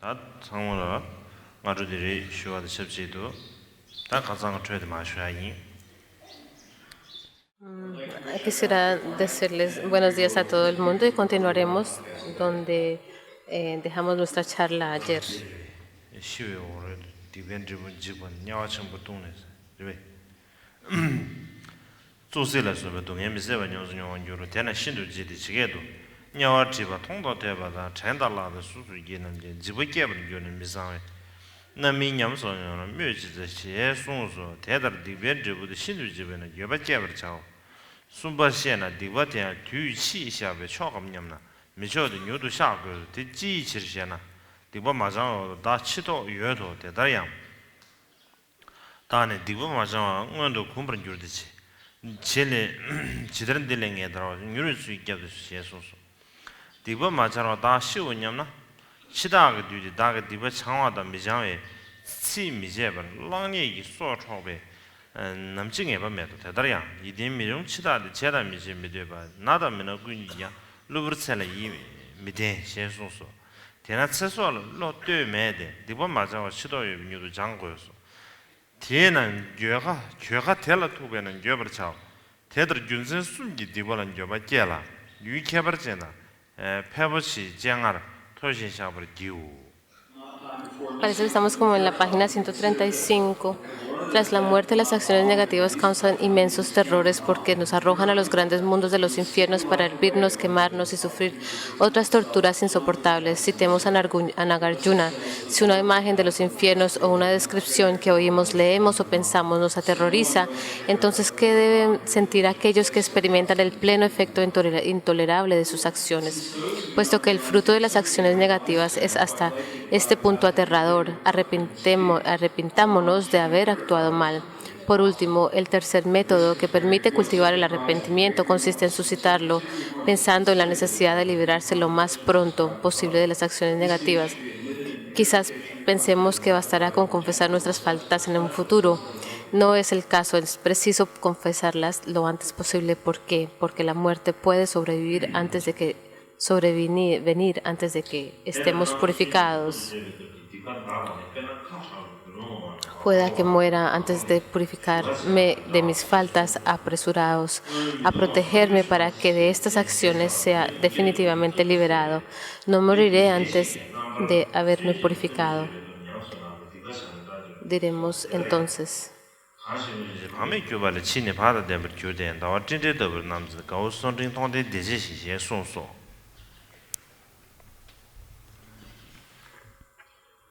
다 상문어 마주들이 쉬어도 싶지도 다 가상 트레이드 마셔야이. Quisiera decirles buenos días a todo el mundo y continuaremos donde dejamos nuestra charla ayer. 쉬어요. 오늘 디벤드분 집은 냐와청부 동네에서. 왜? 조세라서 동에 미세바 녀스녀원교로 대나 신도지디 지게도 냐와 집아 통도 대바다 전달라도 수수기는 이제 집을 깨버린 교는 미상에 나미냠소는 묘지듯이 송소 대달 디벤드부도 신도집에는 여바 깨버리자고 순바시에나 디바티아 뒤치샤베 초감냠나 미쳐도 뉴도 샤고 디지치르시나 디바 마장 다 치도 유에도 대다양 다네 디바 마장 응원도 kumbrın 줄듯이 젤레 지드른 딜랭에 들어 뉴를 수 있게 해서 디바 마장 다 쉬우냐나 치다가 뒤지 다가 디바 창화다 미장에 치 미제버 랑이 소초베 남증에 봐매도 대다량 이딘 미용 치다데 제다 미제 미되바 나다면은 군이야 루브르셀 이 미데 셰소소 대나 채소를 로 뜨매데 디바 마자와 시도의 뉴도 장고였어 뒤에는 죄가 될라 투베는 죄버차 대들 균선 숨기 디바는 죄바 깨라 유케버제나 페버시 장알 토신샤버 기우 Parece que estamos como en la página 135. Tras la muerte, las acciones negativas causan inmensos terrores porque nos arrojan a los grandes mundos de los infiernos para hervirnos, quemarnos y sufrir otras torturas insoportables. Citemos a Nagarjuna: si una imagen de los infiernos o una descripción que oímos, leemos o pensamos nos aterroriza, entonces ¿qué deben sentir aquellos que experimentan el pleno efecto intolerable de sus acciones? Puesto que el fruto de las acciones negativas es hasta este punto aterrador, arrepintámonos de haber actuado mal. Por último, el tercer método que permite cultivar el arrepentimiento consiste en suscitarlo, pensando en la necesidad de liberarse lo más pronto posible de las acciones negativas. Quizás pensemos que bastará con confesar nuestras faltas en un futuro. No es el caso, es preciso confesarlas lo antes posible. ¿Por qué? Porque la muerte puede sobrevenir antes de que estemos purificados. Pueda que muera antes de purificarme de mis faltas, apresurados a protegerme para que de estas acciones sea definitivamente liberado. No moriré antes de haberme purificado. Diremos entonces.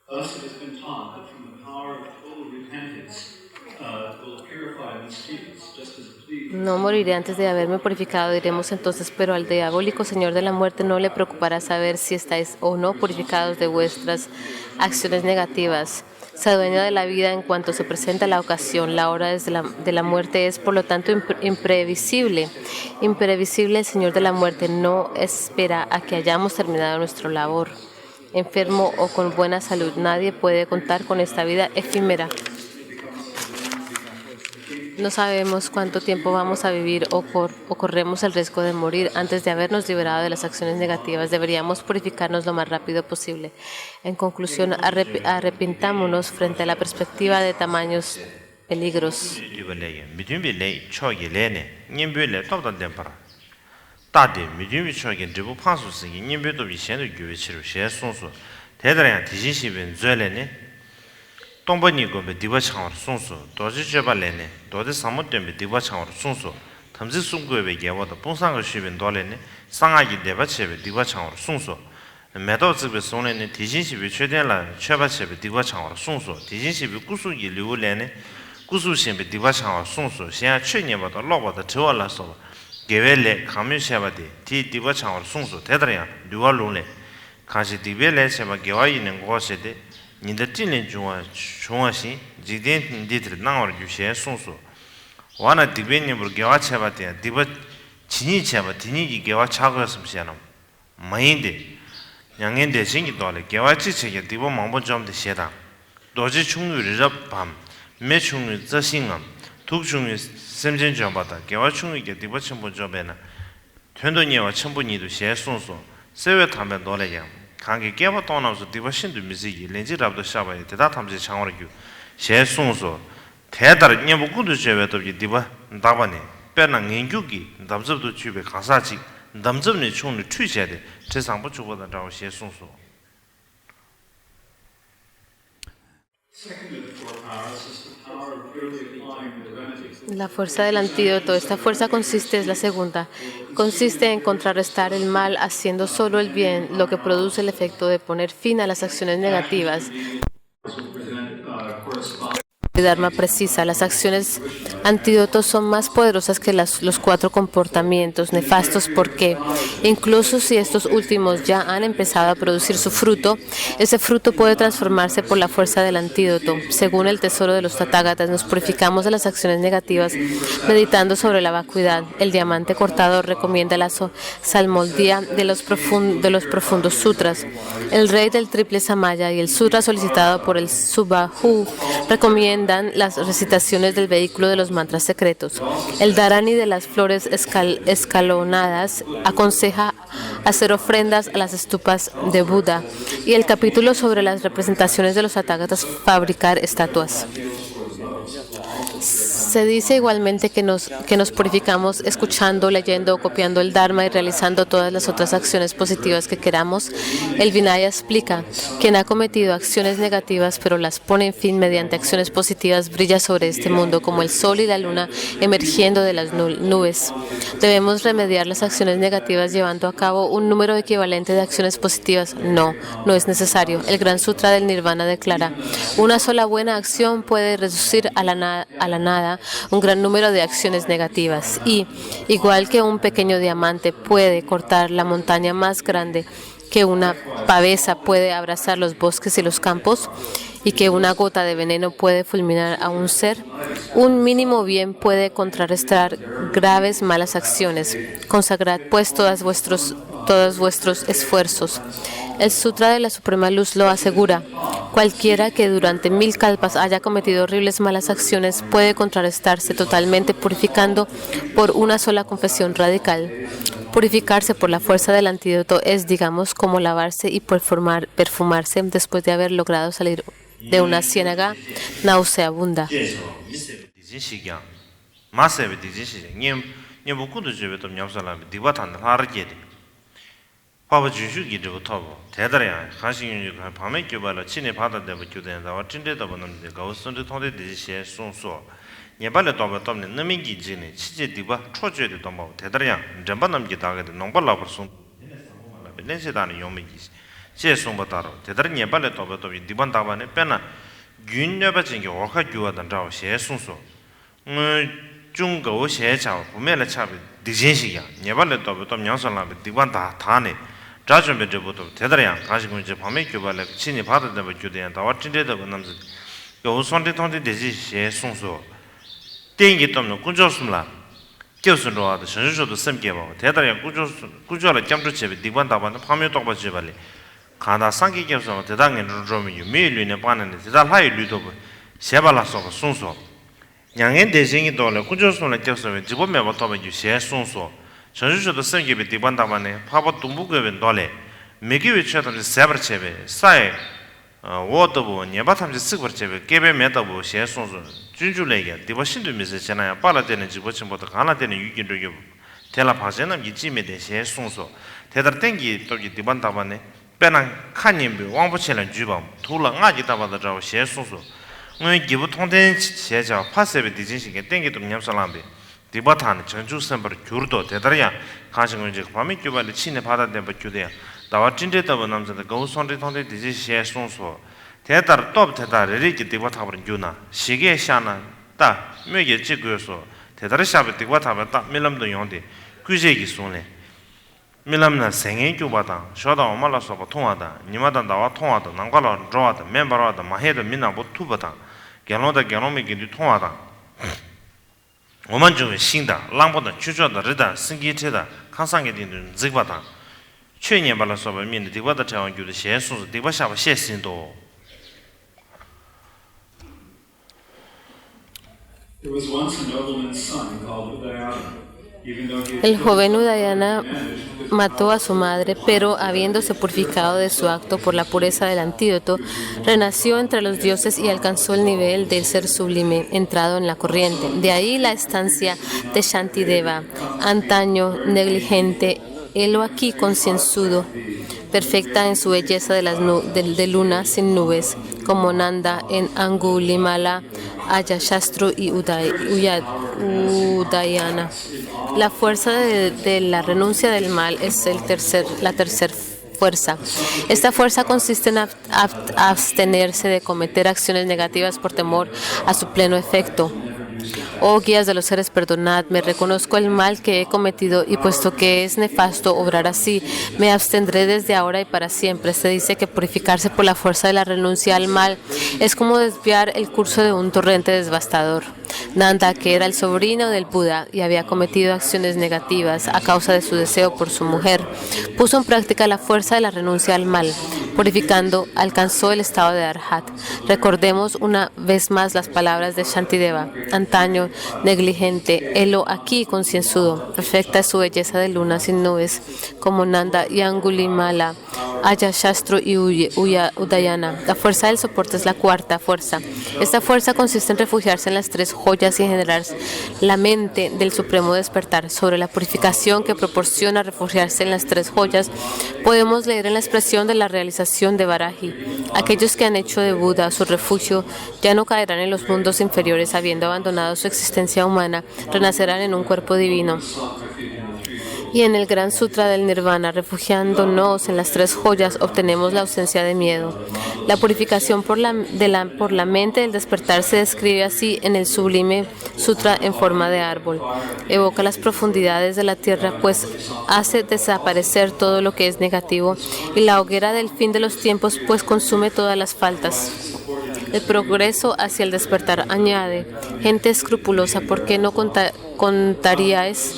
Thus it has been taught that from the power of total repentance will purify these students, just as No moriré antes de haberme purificado, diremos entonces, pero al diabólico Señor de la muerte no le preocupará saber si estáis o no purificados de vuestras acciones negativas. Se adueña de la vida en cuanto se presenta la ocasión. La hora de la muerte es, por lo tanto, imprevisible. Imprevisible, el Señor de la muerte no espera a que hayamos terminado nuestra labor. Enfermo o con buena salud, nadie puede contar con esta vida efímera. No sabemos cuánto tiempo vamos a vivir o corremos el riesgo de morir antes de habernos liberado de las acciones negativas. Deberíamos purificarnos lo más rápido posible. En conclusión, arrepintámonos frente a la perspectiva de tamaños peligros. 다데 미주미 초긴 드부 판수스기 님베도 비셴도 교회치로 셰송소 대단한 디진시빈 즈레네 동번이고 디바 창을 송소 도지 제발레네 도지 사모템 디바 창을 송소 탐지 송고에 개와도 봉상을 쉬빈 돌레네 상하기 대바체베 디바 창을 송소 매도즈베 송레네 디진시비 최대라 최바체베 디바 창을 송소 디진시비 구수기 류레네 구수신베 디바 창을 송소现在去年吧到老吧的车了说 게벨레 가면샤바데 디 디바창을 송소 대다량 류얼론레 가시 디벨레 샤바 게와이는 곳에데 닌데 찐린 중화시 지덴 디들 나वर 주셰 송소 와나 디베니브 게와차바데 디바 진이차바 디니기 게와 차거스미시아나 마인데 양엔데 신기 돌레 게와치체게 디보 망본 점데 셰다 도지 충유르럽 밤 매충유 저신암 독중의 semjen jambata gewa chungi ge diba chenpo jobena tendo nyewa chenpo nidu xie sonso sewe tambe dole yang 강게 깨버 떠나서 디버신도 미지기 렌지 랍도 샤바에 대다 탐지 창원이고 셰송소 대다를 녀부군도 제외도 디바 다바네 빼나研究기 남접도 주베 가사지 남접네 총을 취해야 돼 세상부 주보다 라고 셰송소 Second of the four powers is the power of purely applying the remedy. La fuerza del antídoto, esta fuerza consiste, es la segunda, consiste en contrarrestar el mal haciendo solo el bien, lo que produce el efecto de poner fin a las acciones negativas. Dharma precisa, las acciones antídotos son más poderosas que los cuatro comportamientos nefastos porque, incluso si estos últimos ya han empezado a producir su fruto, ese fruto puede transformarse por la fuerza del antídoto. Según el tesoro de los Tathagatas, nos purificamos de las acciones negativas meditando sobre la vacuidad. El diamante cortador recomienda la salmodia de los profundos sutras. El rey del triple Samaya y el sutra solicitado por el Subbahu recomiendan las recitaciones del vehículo de los mantras secretos. El Dharani de las flores escalonadas aconseja hacer ofrendas a las estupas de Buda y el capítulo sobre las representaciones de los Tathagatas fabricar estatuas. Se dice igualmente que nos purificamos escuchando, leyendo o copiando el Dharma y realizando todas las otras acciones positivas que queramos. El Vinaya explica, quien ha cometido acciones negativas pero las pone en fin mediante acciones positivas brilla sobre este mundo como el sol y la luna emergiendo de las nubes. ¿Debemos remediar las acciones negativas llevando a cabo un número equivalente de acciones positivas? No es necesario. El Gran Sutra del Nirvana declara, una sola buena acción puede reducir a la nada un gran número de acciones negativas y, igual que un pequeño diamante puede cortar la montaña más grande, que una pavesa puede abrazar los bosques y los campos y que una gota de veneno puede fulminar a un ser, un mínimo bien puede contrarrestar graves malas acciones. Consagrad pues todos vuestros esfuerzos. El Sutra de la Suprema Luz lo asegura. Cualquiera que durante 1000 kalpas haya cometido horribles malas acciones puede contrarrestarse totalmente purificando por una sola confesión radical. Purificarse por la fuerza del antídoto es, digamos, como lavarse y perfumarse después de haber logrado salir de una ciénaga nauseabunda. Papa Jushu Gidu Tobo, Tedria, Hashing Pame Cubala, Chine Pata de Budan, our Tinde of the Ghost on the Tonde de Share Sun So. Yabala Toba Tom, Namigi Gini, Chiji Diba, Troje de Tomo, Tedria, Jambanam Gitaga, the Nombala person, Lensidan Yomigis, Che Sumbataro, Tedria Bala Toba to Diban Tabane, Pena, Gun never think you walk at you at the Share Sun So. Jungo Share Chow, Mela Chabi, Dijinsia, Yabala Toba Tom Yansala, Diban Tane. Judgment Bejubuto, Tedrian, Hashing Japamicuba, like Chini Pata de Judean, our Tinded of Namzi. Go Sunday Tonti disease, Sunso. Tingitom, Kujosmla, Kilson, the Shanjo of the same Gabo, Tedrian Kujola Jamtu, Divanta, Pamitoba Jibali. Kanda Sanki Gibson, Tedang and Romi, million upon and Tedal High Lutoba, Shabalas of Sunso. Young and Dezing Dollar, Kujosm like Kilson, Jibome Toba, you share Sunso. 전주도 the same give 디반다만에 파버 둥부게벤 돌에 메기위 쳐던 세버체베 사이 워더부 네바탐지 스버체베 게베 메다부 셰송소 준줄레게 디버신도 미세잖아요 빨아되는 지버침보다 가나되는 유기력이 텔라파제는 이지메데 셰송소 대달 땡기 또기 디반다만에 빼난 칸님비 왕부체는 주범 둘랑 아기다바다 저 셰송소 뭐 기부 통된 셰자 파세베 디진시게 땡기도 냠살람비 디바탄 전주 선버 규르도 대다리야 가신 이제 밤에 교발이 친에 받아된 버규대야 나와 진짜다 남자들 고선리 통대 디지시에 송소 대달 또 대달이 디바타버린 주나 시계 샤나 다 몇개 찍고서 대달이 샤베 디바타버 딱 밀람도 용데 규제기 손에 밀람나 생애 교바다 쇼다 엄마라서 통하다 니마다 나와 통하다 난가로 좋아다 멤버라다 마해도 민나고 투바다 결혼다 결혼이기 통하다我们就新的浪波的居住的日的升级车的看上个的这个的去年把那说白面的这个的这样有的些数这个下边些新多 There was once a nobleman's son called Udayana. Even though he El joven Udayana mató a su madre, pero habiéndose purificado de su acto por la pureza del antídoto, renació entre los dioses y alcanzó el nivel del ser sublime, entrado en la corriente. De ahí la estancia de Shantideva, antaño negligente, helo aquí concienzudo, perfecta en su belleza de luna sin nubes, como Nanda en Angulimala, Ayashastru y Udayana. La fuerza de la renuncia del mal es la tercera fuerza. Esta fuerza consiste en abstenerse de cometer acciones negativas por temor a su pleno efecto. Oh guías de los seres, perdonadme, reconozco el mal que he cometido y puesto que es nefasto obrar así, me abstendré desde ahora y para siempre. Se dice que purificarse por la fuerza de la renuncia al mal es como desviar el curso de un torrente devastador. Nanda, que era el sobrino del Buda y había cometido acciones negativas a causa de su deseo por su mujer, puso en práctica la fuerza de la renuncia al mal. Purificando, alcanzó el estado de Arhat. Recordemos una vez más las palabras de Shantideva. Antaño, negligente, helo aquí concienzudo, perfecta es su belleza de luna sin nubes, como Nanda y Angulimala, Ayashastru y Udayana. La fuerza del soporte es la cuarta fuerza. Esta fuerza consiste en refugiarse en las tres joyas y en generar la mente del supremo despertar. Sobre la purificación que proporciona refugiarse en las tres joyas, podemos leer en la expresión de la realización de Varahi. Aquellos que han hecho de Buda su refugio ya no caerán en los mundos inferiores habiendo abandonado su existencia humana, renacerán en un cuerpo divino. Y en el Gran Sutra del Nirvana, refugiándonos en las tres joyas, obtenemos la ausencia de miedo. La purificación por la mente del despertar se describe así en el sublime sutra en forma de árbol. Evoca las profundidades de la tierra, pues hace desaparecer todo lo que es negativo, y la hoguera del fin de los tiempos, pues consume todas las faltas. El progreso hacia el despertar añade: gente escrupulosa, ¿por qué no contaríais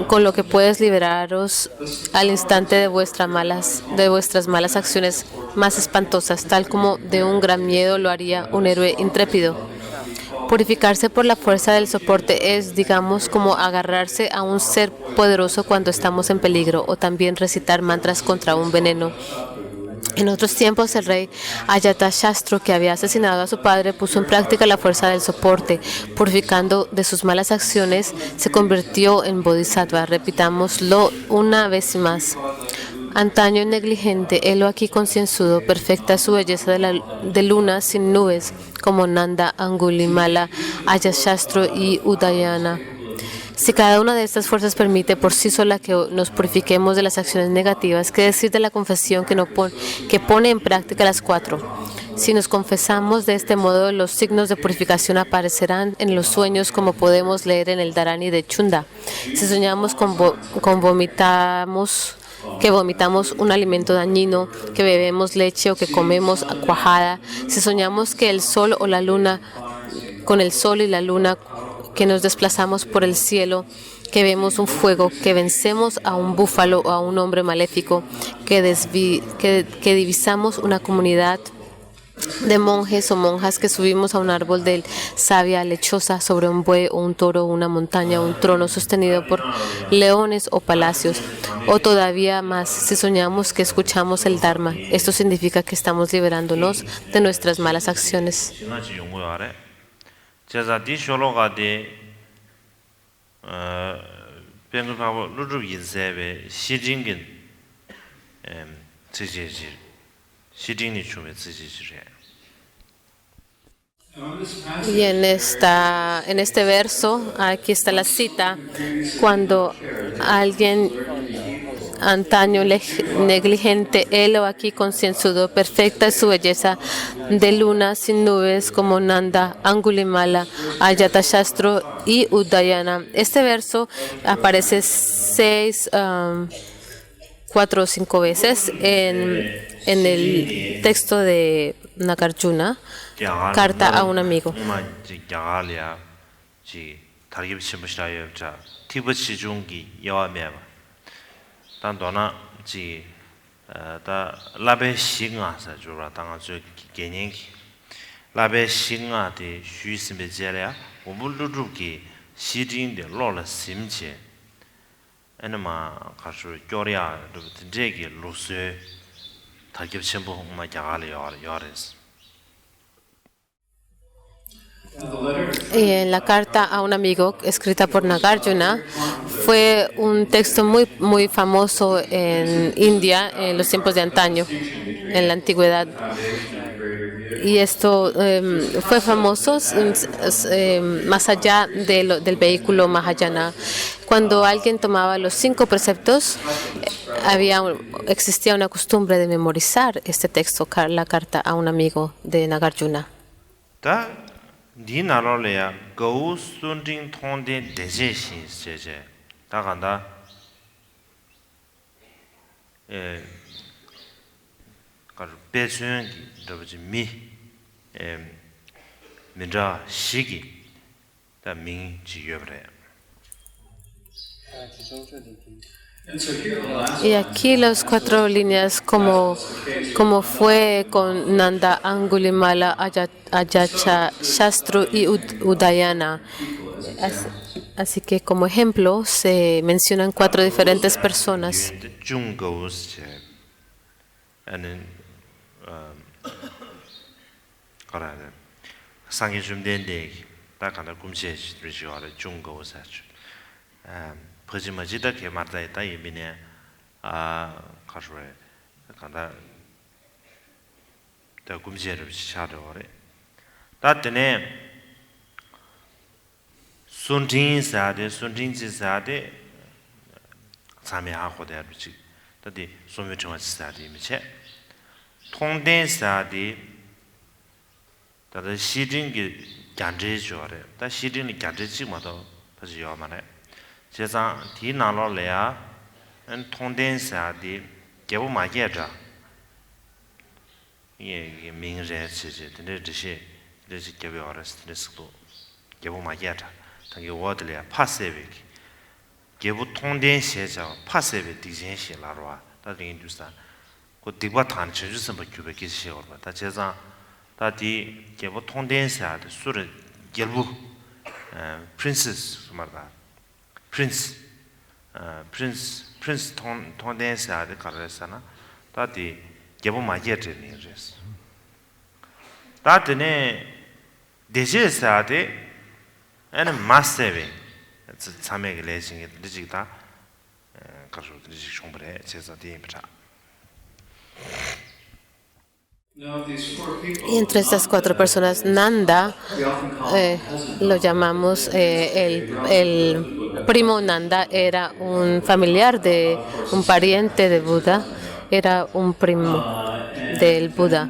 con lo que puedes liberaros al instante de vuestras malas acciones más espantosas, tal como de un gran miedo lo haría un héroe intrépido? Purificarse por la fuerza del soporte es, digamos, como agarrarse a un ser poderoso cuando estamos en peligro, o también recitar mantras contra un veneno. En otros tiempos, el rey Ajatasattu, que había asesinado a su padre, puso en práctica la fuerza del soporte. Purificando de sus malas acciones, se convirtió en bodhisattva. Repitámoslo una vez más. Antaño negligente, helo aquí concienzudo, perfecta su belleza de luna sin nubes, como Nanda, Angulimala, Ayashastru y Udayana. Si cada una de estas fuerzas permite por sí sola que nos purifiquemos de las acciones negativas, ¿qué decir de la confesión que pone en práctica las cuatro? Si nos confesamos de este modo, los signos de purificación aparecerán en los sueños, como podemos leer en el Dharani de Chunda. Si soñamos que vomitamos un alimento dañino, que bebemos leche o que comemos cuajada, si soñamos que el sol o la luna, con el sol y la luna, que nos desplazamos por el cielo, que vemos un fuego, que vencemos a un búfalo o a un hombre maléfico, que divisamos una comunidad de monjes o monjas, que subimos a un árbol de savia lechosa, sobre un buey o un toro, una montaña, un trono sostenido por leones o palacios, o todavía más, si soñamos que escuchamos el Dharma. Esto significa que estamos liberándonos de nuestras malas acciones. 제가 디쇼로가데 뱅글하고 루루 인세베 시징긴 지지지 시징이 주면 지지지래. Y en este verso, aquí está la cita: cuando alguien antaño negligente, helo aquí concienzudo, perfecta es su belleza de luna sin nubes, como Nanda, Angulimala, Ajatasattu y Udayana. Este verso aparece 4 o 5 veces en el texto de Nagarjuna, carta a un amigo. 단도나 지 다 라베 싱아사 주라 당아 저 개념기 라베 싱아데 슈스메 제랴 오물루루기 시진데 로라 심체 에너마 가서 교리야 되게 로스 타격 첨부 막 야가려 야레스 Y en la carta a un amigo escrita por Nagarjuna fue un texto muy famoso en India en los tiempos de antaño, en la antigüedad. Y esto fue famoso más allá del vehículo Mahayana. Cuando alguien tomaba los 5 preceptos, existía una costumbre de memorizar este texto, la carta a un amigo de Nagarjuna. 니 나라래야 거우 순딩 통된 대제신 제제 다간다 가르 배수연 더버지 민자 시기 다 민지여브래 Y aquí las 4 líneas como fue con Nanda, Angulimala, Ajacha, Shastru y Udayana. Así que como ejemplo se mencionan 4 diferentes personas. 상계 좀 된데 딱 하나 꿈시에 주시오라 중고사주 버지마지다 개마다이다 예민해 가서에 간다 더 꿈시에를 시차려래 다때네 순진사데 순진지사데 참여하고 대비지 다디 소묘정화지사데 미체 통된사데 다들 시진기 간제죠래 다 시진이 간제지마도 버지 요만해 제상 디나로래야 은 통된사디 개부 마게자 예 민제 지지 근데 지시 개부 어렸을 개부 마게자 당기 워들이야 파세빅 개부 통된시자 파세빅 디젠시라로와 다들 인두사 그 디바 탄 주주선 버큐베기 시어봐 다 제상 다디 개부 통된사데 수르 결부 프린세스 말다 프린스 통된사데 가르사나 다디 개부 마게트니 그래서 다드네 데제사데 에는 마세베 참에게 레싱이 리지다 가서 리지 총벌에 제사 디임자 Y entre estas 4 personas, Nanda, lo llamamos el primo Nanda, era un familiar de un pariente de Buda, era un primo del Buda.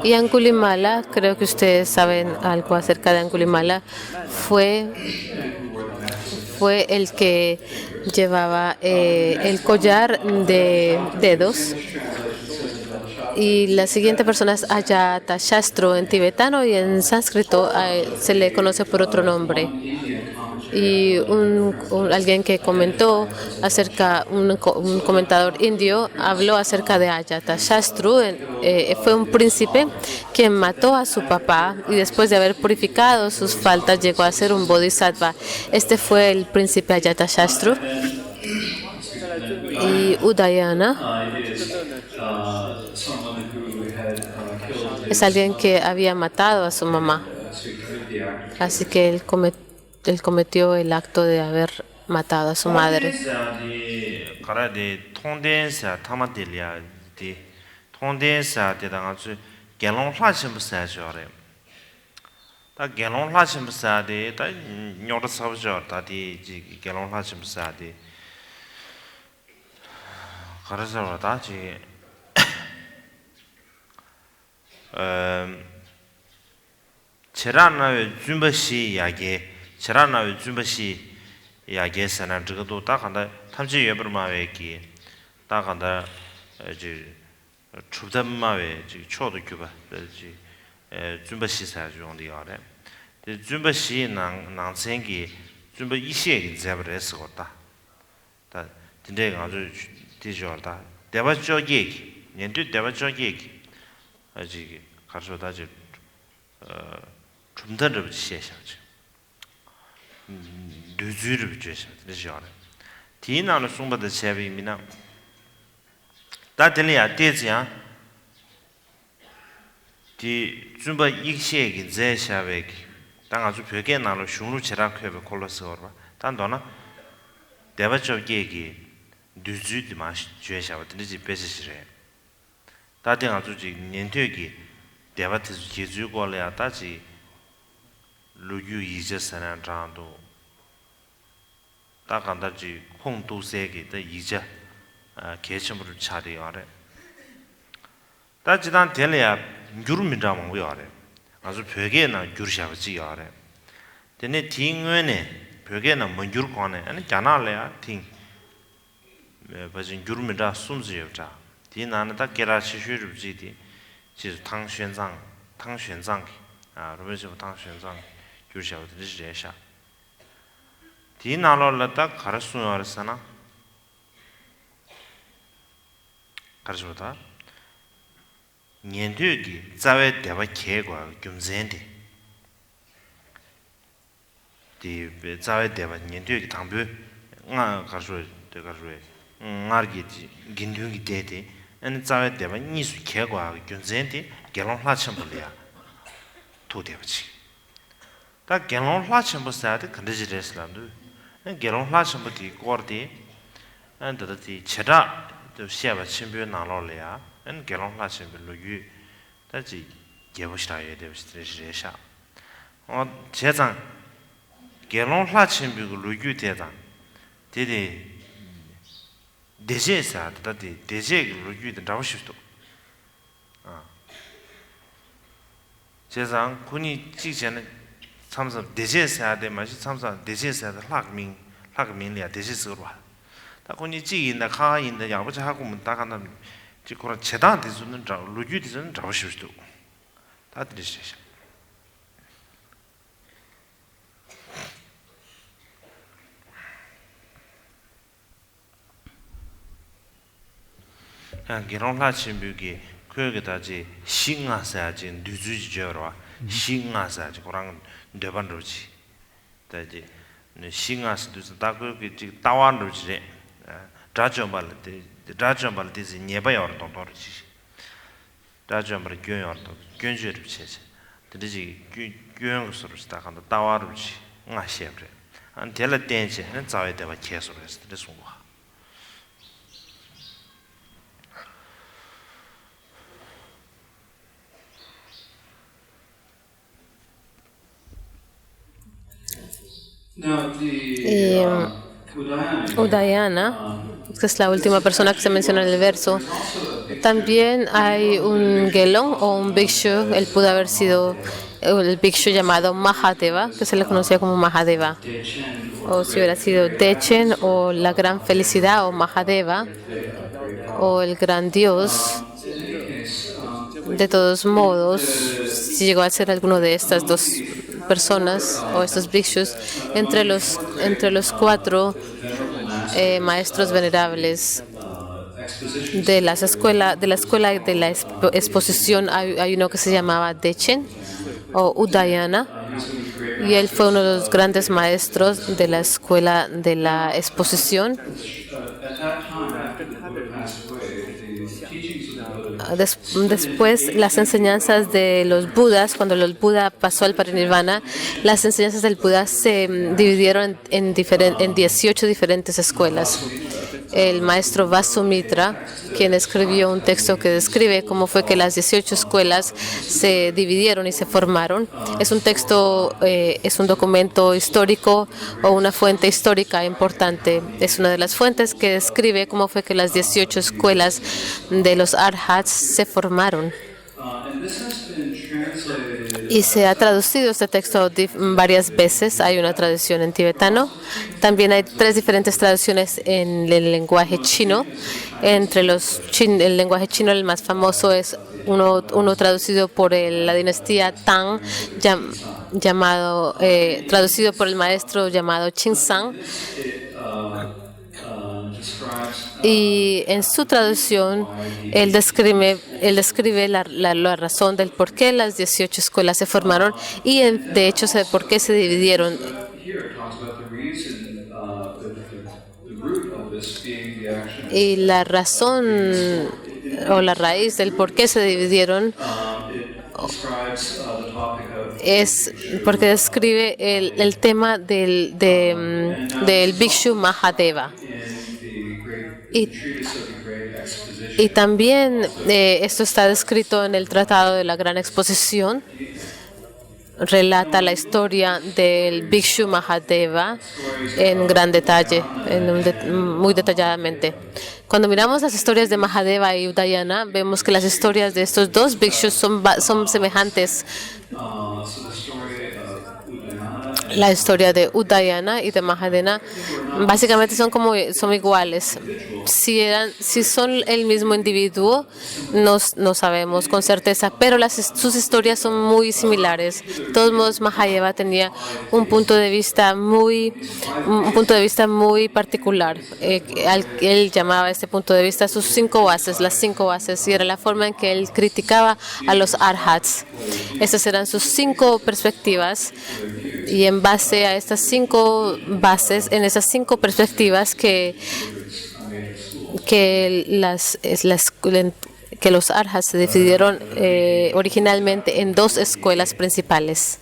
Y Angulimala, creo que ustedes saben algo acerca de Angulimala, fue el que llevaba el collar de dedos. Y la siguiente persona es Ajata Shastru en tibetano y en sánscrito se le conoce por otro nombre. Y alguien que comentó acerca, un comentador indio, habló acerca de Ajata Shastru. Fue un príncipe quien mató a su papá y después de haber purificado sus faltas llegó a ser un bodhisattva. Este fue el príncipe Ajata Shastru. Y Udayana es alguien que había matado a su mamá. Así que él cometió el acto de haber matado a su madre. 제라나의 준바시 이야기 제라나의 준바시 이야기에서는 저것도 딱 한다 탐지 예버마웨기 딱 한다 이제 추담마웨 초도 교바 이제 준바시 사주온디 알아 준바시 난생기 준바 이시에 잡으랬어 거다 다 근데 아주 뒤져다 대바쪽이 년도 대바쪽이 아직 가서 다시 좀 더럽게 시작하죠. 늦으르 비주셔. 그러죠. Ti na lo sumba de chebi mina. Da tele ya tezia. Ti zumba ikshie gi ze shabe gi. Da nga zu pyoge na lo shunglu chira khebe kolos orba. Dan dona deba chobge gi duzu di ma jue shabe de ji besi shire. Da de nga zu ji nientue gi deba te ji zu ko le ya da ji lu yu yi je sanan zhang du. Da ganda ji kong du se gi de yi je ge chen bu cha de ya re. Da ji dan de le ya gyur mi da mo ya re. 아주 벽에나 gyur샤버지 야래. 근데 딩외네 벽에나 뭐 gyur관에 아니 자나래야 딩. 버진 gyur미다 숨지여자. 디나나다 게라시슈르지디. 지수 탕宣장 아, 로베죠 탕宣장 gyur샤버지제샤. 디나로라다 가르수요르사나. 가르수다. 년도기 자외 대바 계과 금zen데 디 자외 대바 년도기 당부 nga 가서 되가서 nga르기 긴둥기 데데 안 자외 대바 니수 계과 금zen데 결혼하 첨불이야 도대버지 다 결혼하 첨불사데 컨디지레슬람도 결혼하 첨불이 거디 안더디 체다 또 시아바 첨부 나로래야 엔 결혼하 첨불로 유 다지 개보시라야 되시레샤 제장 결혼하 첨불로 유 대장 데데 대제사 다데 대제로 유든 잡으시도 아 제장 군이 직전에 참사 대제사데 마시 참사 대제사데 학민이야 대제스로 다 군이 지인다 가인다 야부지 하고 문 다가나 지코라 제단한테 주는 자 루규디는 잡으시도 다 들으시죠. 결혼하 친구기 그에다지 신가사지 뉴즈지저와 신가사지 그랑 네반로지 다지 신가스도 다그게 따완로지 다점발데 네바여 동도르지 다점발 교연도 견주르지 드리지 교연스럽다 간다 따와르지 나시에브레 안 텔라 땡제 한 자외 대바 계속해서 드송과 Y Udayana, que es la última persona que se menciona en el verso, también hay un gelón o un bhikshu. Él pudo haber sido el bhikshu llamado Mahadeva, que se le conocía como Mahadeva, o si hubiera sido Dechen o la gran felicidad o Mahadeva o el gran Dios. De todos modos, si llegó a ser alguno de estas dos personas o estos bhikshus entre los cuatro maestros venerables de la escuela de la exposición, hay uno que se llamaba Dechen o Udayana, y él fue uno de los grandes maestros de la escuela de la exposición. Después, las enseñanzas de los Budas, cuando el Buda pasó al parinirvana, las enseñanzas del Buda se dividieron en 18 diferentes escuelas. El maestro Vasumitra, quien escribió un texto que describe cómo fue que las 18 escuelas se dividieron y se formaron. Es un texto, es un documento histórico o una fuente histórica importante. Es una de las fuentes que describe cómo fue que las 18 escuelas de los Arhats se formaron. Y se ha traducido este texto varias veces. Hay una traducción en tibetano. También hay 3 diferentes traducciones en el lenguaje chino. Entre el lenguaje chino, el más famoso es uno traducido por la dinastía Tang, traducido por el maestro llamado Qingzang. Y en su traducción, él describe la razón del por qué las 18 escuelas se formaron y de hecho por qué se dividieron. of this being the action. Y la razón o la raíz del por qué se dividieron It describes the topic of es porque describe el tema del Bhikshu Mahadeva. in the great Y, treatise of the Great Exposition. y también esto está descrito en el Tratado de la Gran Exposición. Relata la historia del Bhikshu Mahadeva en gran detalle, muy detalladamente. Cuando miramos las historias de Mahadeva y Udayana, vemos que las historias de estos dos bhikshus son semejantes. So the story of Udayana La historia de Udayana y de Mahadeva básicamente son iguales. Si son el mismo individuo, no sabemos con certeza, pero sus historias son muy similares. De todos modos, Mahadeva tenía un punto de vista muy particular. Él llamaba este punto de vista sus 5 bases, las 5 bases, y era la forma en que él criticaba a los arhats. Estas eran sus 5 perspectivas, y en base a estas 5 bases, en esas 5 perspectivas que los arhats se decidieron originalmente en 2 escuelas principales.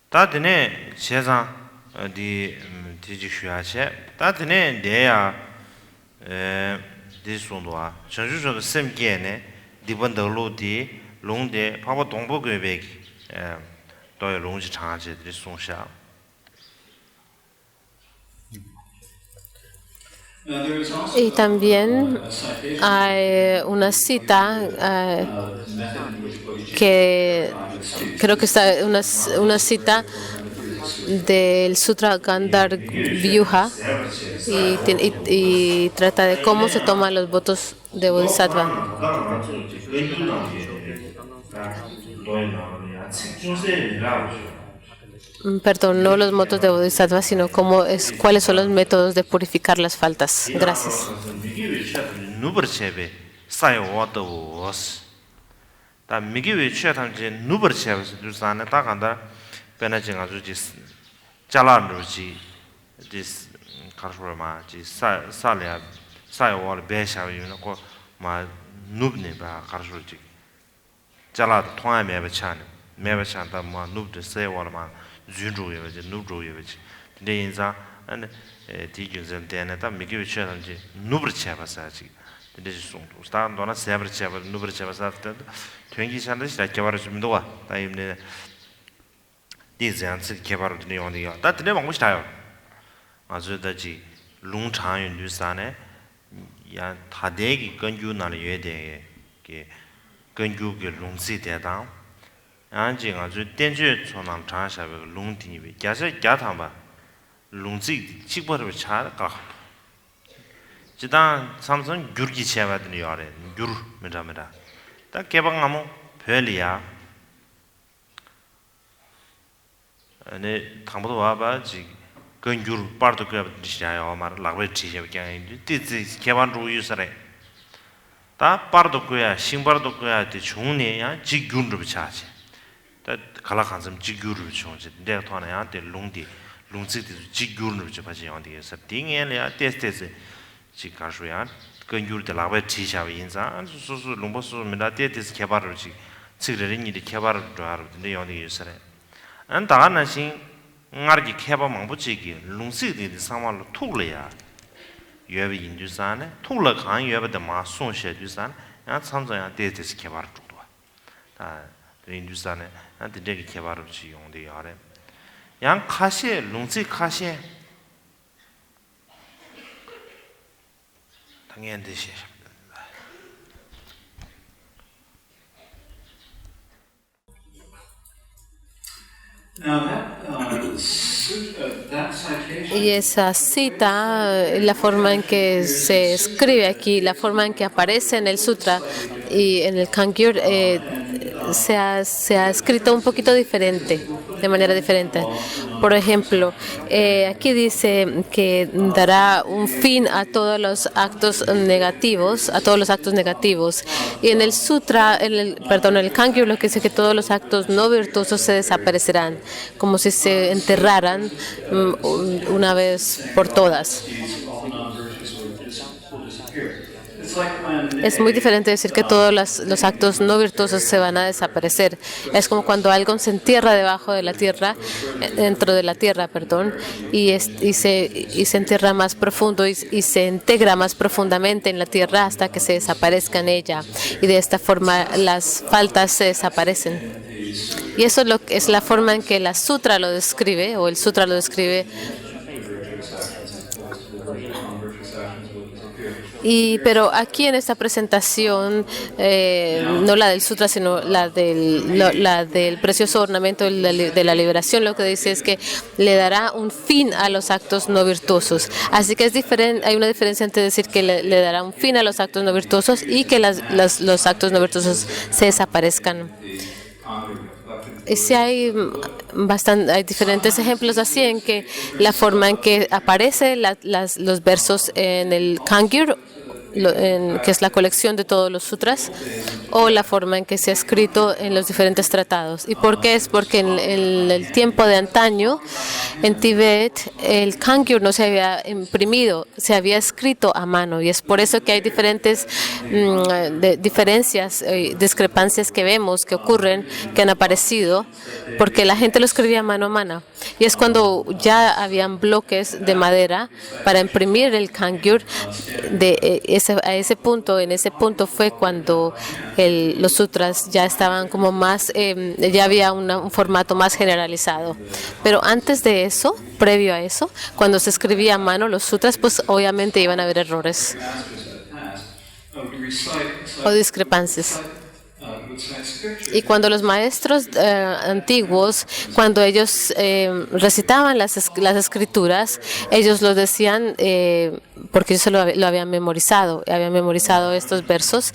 다 드네 세상 어디 디지슈아체 다 드네 내야 디송도아 전주저도 셈게네 디번더로디 롱데 파바 동보괴백 또의 롱지 장아제들이 송샤. Now, there is also Y también a citation hay una cita method in which Bodhicitta que creo que está una cita del Sutra Gandharvyuha y trata de cómo se toman los votos de Bodhisattva. Perdón, no los votos de Bodhisattva, sino cuáles son los métodos de purificar las faltas. Gracias. 다 미기위 최탐제 누버체스 두산에 다간다 베나징아 주지 잘라르지 디스 카르포마 지 살야 사이월 베샤위는 고마 누브네 바 카르쇼지 잘라 통화 매베찬 매베찬다 마 누브드 세월마 준주예베지 누브로예베지 근데 인자 안 디균전 때는 다 미기위 최탐제 누버체바사지 근데 송도 스타안도나 세버체바 누버체바사다 twingi 시다 개발을 좀 도와 다임네 디자인스 개발을 좀 용이야 다 드네 먹고 싶어요 아주 다지 롱창윤 뉴산에 야 다대기 근규나를 예대에 게 근규게 롱시 대당 안징 아주 덴주 초남 장샤베 롱디니 야서 야탐바 롱지 직벌을 차가 지단 삼성 귤기 체바드니 요래 귤 메라메라 다 개방하면 별이야. 네, 당부도 와봐지. 근규 빠르도 그야지야요. 말 라베 지셔 그냥 이제 개방로 유서래. 다 빠르도 그야 신바르도 그야 되 중내야 지균으로 비차지. 다 갈라간섬 지균으로 비쳐지. 내가 토하나야 때 롱지도 지균으로 비쳐지. 어디에서 딩에야 테스트에서 지가쇼야 근규를 라베 지샤 인자 수수 롱보수 미라테스 개발을 지 지르린이 개발을 도하는데 여기 있어요. 안 다가나신 나르기 개발 망부지기 롱시디 상말로 툭려야 여비 인주산에 툭려 간 여비의 마송셰 주산 야 참자야 데스 개발 쪽도 다 인주산에 한테 되게 개발을 지 용데 야래 양 카시 롱시 카시 당연히 되시. now that citation Y esa cita, la forma en que se escribe aquí, la forma en que aparece en el sutra y en el Kangyur, se ha escrito un poquito diferente. de manera diferente. Por ejemplo, aquí dice que dará un fin a todos los actos negativos, Y en el sutra, en el Kangyur, lo que dice que todos los actos no virtuosos se desaparecerán, como si se enterraran una vez por todas. Es muy diferente decir que todos los actos no virtuosos se van a desaparecer. Es como cuando algo se entierra debajo de la tierra, dentro de la tierra, perdón, y se entierra más profundo y se integra más profundamente en la tierra hasta que se desaparezca en ella. Y de esta forma las faltas se desaparecen. Y eso es la forma en que el sutra lo describe, o el sutra lo describe. Pero aquí en esta presentación, no la del sutra, sino la del precioso ornamento de la liberación, lo que dice es que le dará un fin a los actos no virtuosos. Así que hay una diferencia entre decir que le dará un fin a los actos no virtuosos y que los actos no virtuosos se desaparezcan. Sí, hay diferentes ejemplos así en que la forma en que aparecen los versos en el Kangyur, que es la colección de todos los sutras, o la forma en que se ha escrito en los diferentes tratados. ¿Y por qué? Es porque en el tiempo de antaño, en Tibet, el Kangyur no se había imprimido, se había escrito a mano, y es por eso que hay diferentes diferencias, discrepancias que vemos, que ocurren, que han aparecido, porque la gente lo escribía mano a mano. Y es cuando ya habían bloques de madera para imprimir el Kangyur. En ese punto fue cuando los sutras ya estaban como más, ya había un formato más generalizado. Pero antes de eso, previo a eso, cuando se escribía a mano los sutras, pues obviamente iban a haber errores o discrepancias. Y cuando los maestros antiguos, cuando ellos recitaban las escrituras, ellos lo decían porque ellos lo habían memorizado estos versos,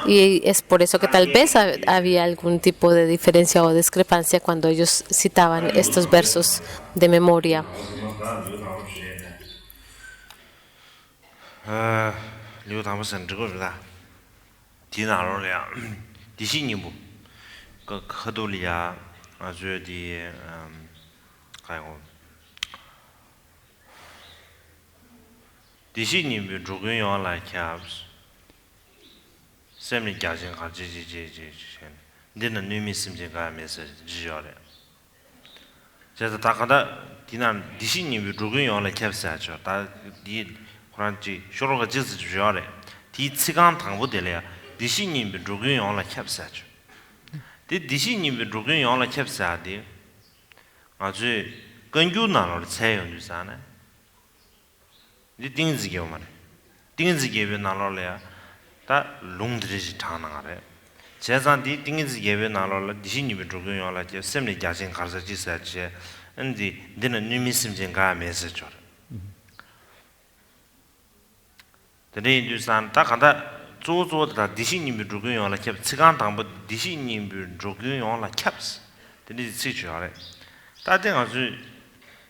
y es por eso que tal vez había algún tipo de diferencia o discrepancia cuando ellos citaban estos versos de memoria. 디시니부 그 카톨리아 아주 가요 디시니부 조근요라 캬브스 셈리 가진 가지지지지 근데는 느미심제가 하면서 지어래 제가 다가다 디난 디시니부 조근요라 캬브스하죠 다디 그런지 쇼로가 지지 지어래 디 치간 당부들이야 디시님 조근 용라 캡사죠. 디시님 조근 용라 캡사디 아주 근규나로 차용주잖아. 디 띵지게 오마네. 띵지게 나로래야 다 롱드리지 타나가래. 제산디 띵지게 나로라 디시님 조근 용라 캡 셈리 자신 가르치사지. 근데 되는 느미심진 가면서죠. 근데 주산 딱 간다 조조다 디시님이 조근용라 캡 치간 당부 디시님이 조근용라 캡스 근데 지치죠래 다들 아주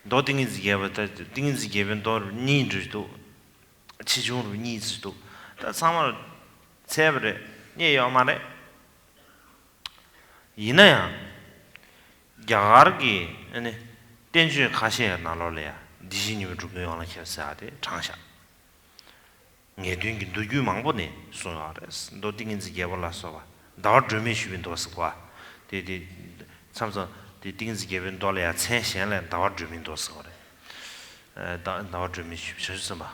도딩이지 게버다 딩이지 게번 도 니즈도 지중으로 니즈도 다 사마를 세브레 니요 말에 이나야 야르기 아니 땡주 가셔야 나로래야 디시님이 조근용라 캡스하데 장샤 녜딩기 두규 망보네 소나레스 도딩인지 게벌라서와 다 드미슈빈 도스과 데디 참서 디딩지 게빈 돌이야 천신래 다 드민 도스거래 다 드미슈 셔스마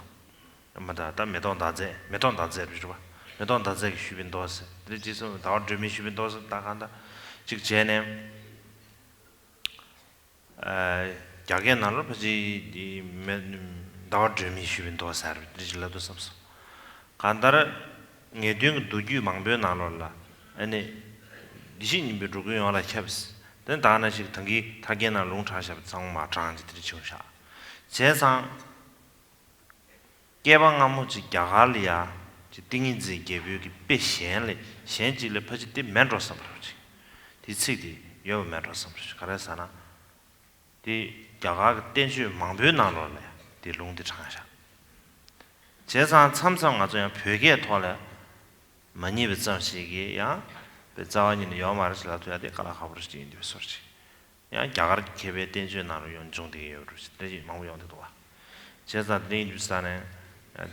아마다 다 메돈다제 비주바 메돈다제 슈빈 도스 데지서 다 드미슈빈 도스 다 간다 즉 제네 야게 나로 버지 다 드미슈빈 도스 알 디질라도 섬서 간다라 녜딩 두규 망베 나로라 아니 디신님이 조근용라 캡스 된 다나식 등기 타게나 롱차샵 장마 장지들이 조샤 제상 개방아무지 야갈리아 지 띵인지 개뷰기 빼셴레 셴지레 퍼지티 맨로섬 그러지 디치디 요 맨로섬 그래서나 디 야가 댄슈 망벼 나로래 디 롱디 창샤 제상 참상 아주 벽에 토래 많이 비sam시기 야 베자원이 요마르슬라도 야데 깔아가버리지 인디 소리 야 야가 개베 댄슈 나로 연종되게 요르지 되지 망고용도 와 제사 된 주산에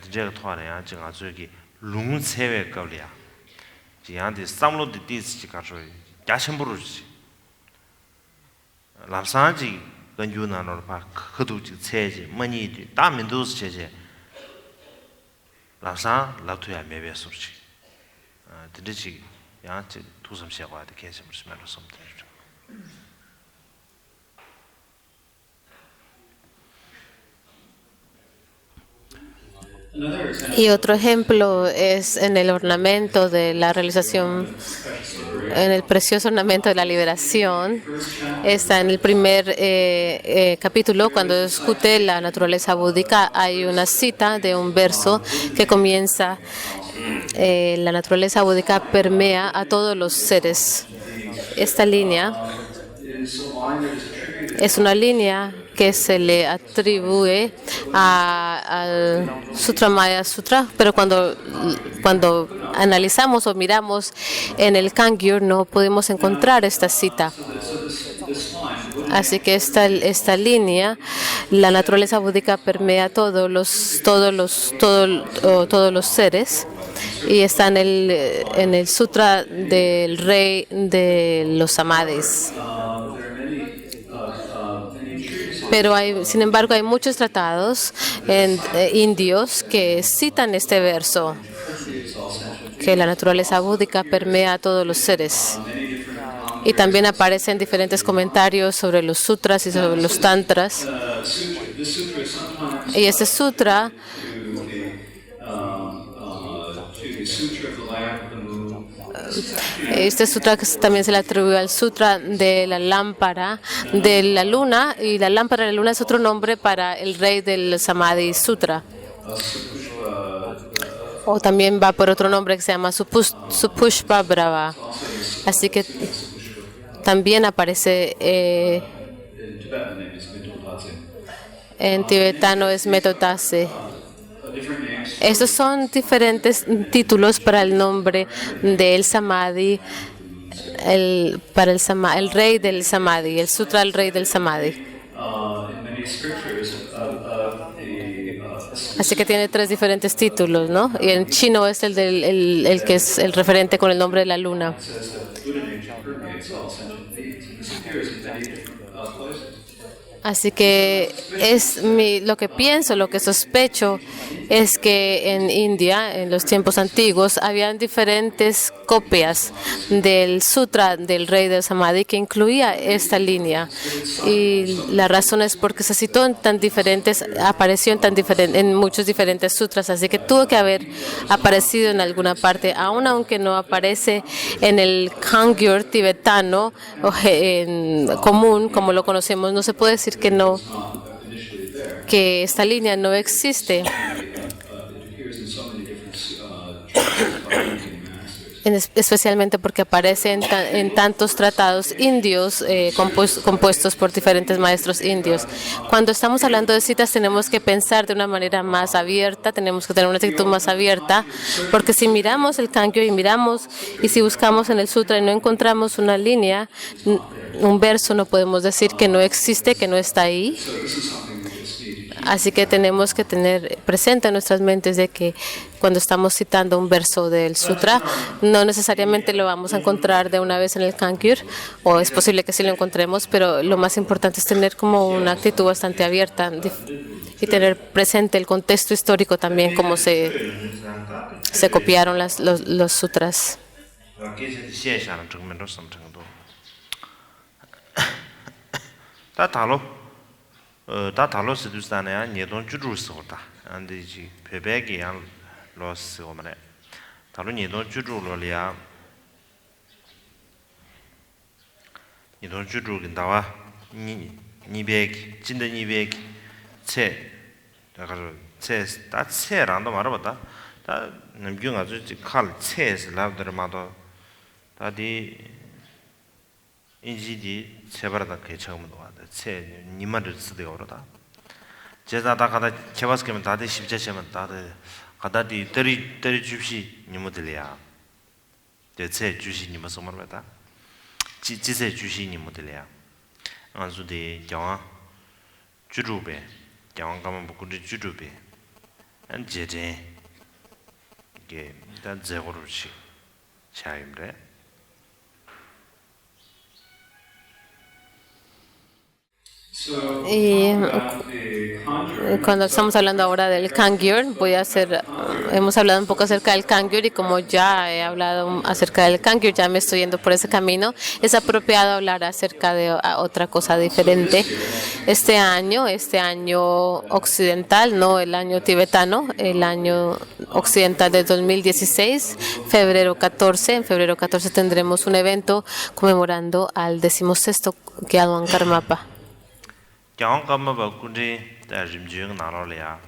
디제가 토래야 제가 저기 룽세외 거리야 지한테 삼로디 디스지 가서 야심부르지 랍산지 건주나로 봐 그도지 체지 머니디 다민도스 체제 랍산 라투야 메베 소르지 드르지 야한테 두섬시하고 하다 계속 무슨 말로 섬들 Y otro ejemplo es en el ornamento de la realización, en el precioso ornamento de la liberación. Está en el primer capítulo, cuando discute la naturaleza búdica, hay una cita de un verso que comienza, la naturaleza búdica permea a todos los seres. Esta línea es una línea que se le atribuye al Sutra Maya Sutra, pero cuando analizamos o miramos en el Kangyur no podemos encontrar esta cita. Así que esta línea, la naturaleza búdica permea todos los seres, y está en el Sutra del Rey de los Samadhis. Pero sin embargo, hay muchos tratados indios que citan este verso, que la naturaleza búdica permea a todos los seres. Y también aparecen diferentes comentarios sobre los sutras y sobre los tantras. Y este sutra que también se le atribuye al sutra de la lámpara de la luna, y la lámpara de la luna es otro nombre para el rey del Samadhi Sutra. O también va por otro nombre que se llama Supushpa Brava. Así que también aparece en tibetano es Metotase. Estos son diferentes títulos para el nombre del Samadhi, el rey del Samadhi, el sutra del rey del Samadhi. Así que tiene 3 diferentes títulos, ¿no? Y en chino es el que es el referente con el nombre de la luna. Así que lo que pienso, lo que sospecho, es que en India, en los tiempos antiguos, habían diferentes copias del sutra del rey del Samadhi que incluía esta línea. Y la razón es porque se citó apareció en muchos diferentes sutras, así que tuvo que haber aparecido en alguna parte, aunque no aparece en el Kangyur tibetano común, como lo conocemos. No se puede decir que esta línea no existe. Especialmente porque aparece en tantos tratados indios compuestos por diferentes maestros indios. Cuando estamos hablando de citas tenemos que pensar de una manera más abierta, tenemos que tener una actitud más abierta, porque si miramos el Kangyur y si buscamos en el sutra y no encontramos una línea, un verso, no podemos decir que no existe, que no está ahí. Así que tenemos que tener presente en nuestras mentes de que cuando estamos citando un verso del sutra, no necesariamente lo vamos a encontrar de una vez en el Kangyur, o es posible que sí lo encontremos, pero lo más importante es tener como una actitud bastante abierta y tener presente el contexto histórico también, cómo se copiaron los sutras. 다 달로 쓰두스다네야 예돈 주주 쓰고다 안데 지 베베기 안 로스 오마네 달로 예돈 주주로리아 예돈 주주 근다와 니베기 진짜 니베기 체 다가로 체다 체랑도 말아봤다 다 남경 아주 칼 체스 라브더마도 다디 인지디 체바라다 그 처음으로 왔다 체 니마르 쓰되어로다 제자다 가다 개바스케면 다들 십자체면 다들 가다디 때리 줍시 니모들이야 대체 주시 니모 소마르다 지세 주시 니모들이야 안수데 영아 주루베 영아 가면 뭐그리 주루베 안 제제 이게 일단 제거로시 차임래 Y cuando estamos hablando ahora del Kangyur, hemos hablado un poco acerca del Kangyur y como ya he hablado acerca del Kangyur, ya me estoy yendo por ese camino, es apropiado hablar acerca de otra cosa diferente. Este año occidental, no el año tibetano, el año occidental de 2016, febrero 14, en febrero 14 tendremos un evento conmemorando al 16º Gyalwang Karmapa. 경험감을 군지 다짐중 나눠려야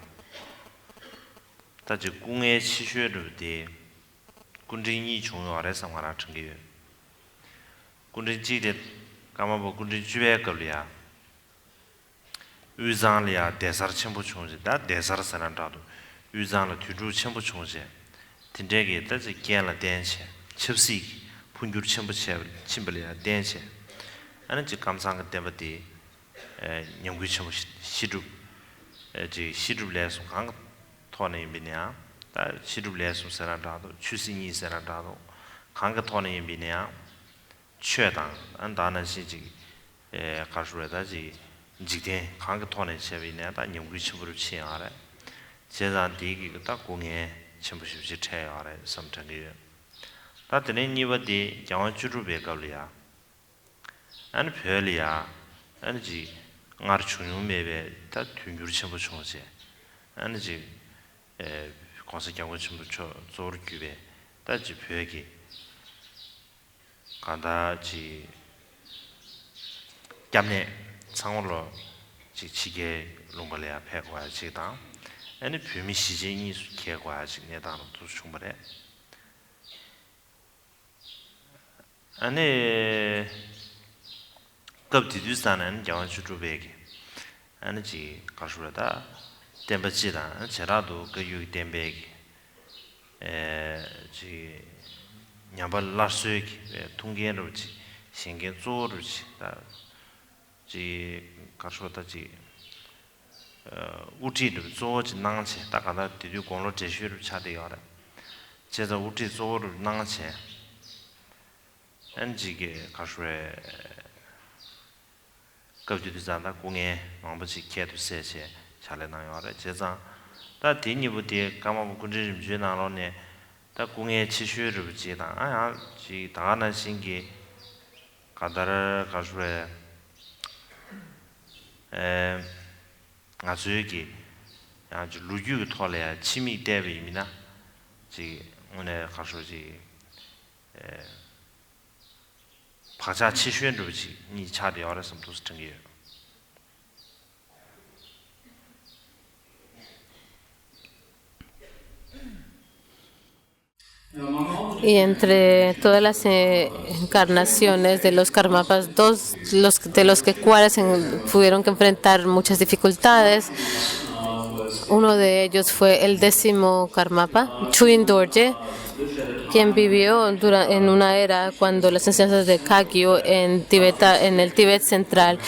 다지 공의 치슈르디 군진이 중요하래 상황을 챙겨 군진지데 감아보 군진 주에 걸려야 유장리야 대사를 첨부 총지다 대사를 선한다도 유장을 뒤로 첨부 총지 진짜게 다지 깨라 된체 첩시 분규 첨부 침벌이야 된체 아는 지 감상을 때문에 영구처럼 시룹 시룹래서 강 토네 비냐 다 시룹래서 사람다도 추신이 사람다도 강가 토네 비냐 최당 안다는 시지 가수라다지 지게 강가 토네 셔비냐 다 영구처럼 치야래 제가 디기 딱 공에 첨부십시 채야래 섬창이 다 드는 이버디 장원주루베 걸이야 안 별이야 아니지 ngar chunyu mebe ta tyungyur chenpo chungse ane ji kwanza kyangwa chenpo zor gyube ta ji pyoge kanda ji gyamne changwalo ji chige longgalaya pekwa jigdang ane pyomi shije nyi su kekwa jigne dang tu chungbare ane 급디두스타는 경원주주베기 아니지 가수라다 템버지다 제라도 그 유익 템베기 지 냐발 라스기 통계로지 신경 조르지 지 가수라다지 우티도 조지 낭체 다가다 디디 공로 제시를 차대요라 제가 우티 조를 낭체 안지게 가수에 급주디자다 공에 망부지 개도 세세 잘해나요래 제자 다 디니부디 까마부 군지림 주나로네 다 공에 치슈를 부지다 아야 지 다나 신기 가다를 가수에 아주기 아주 루규 토래야 치미 대비미나 지 오늘 가수지 파자 치슈엔르지 니 차리 알았으면 또 스팅이에요. Y entre todas las encarnaciones de los karmapas, de los que cuales tuvieron que enfrentar muchas dificultades, uno de ellos fue el 10º karmapa, Chuyin Dorje, quien vivió en una era cuando las enseñanzas de Kagyu en el Tíbet central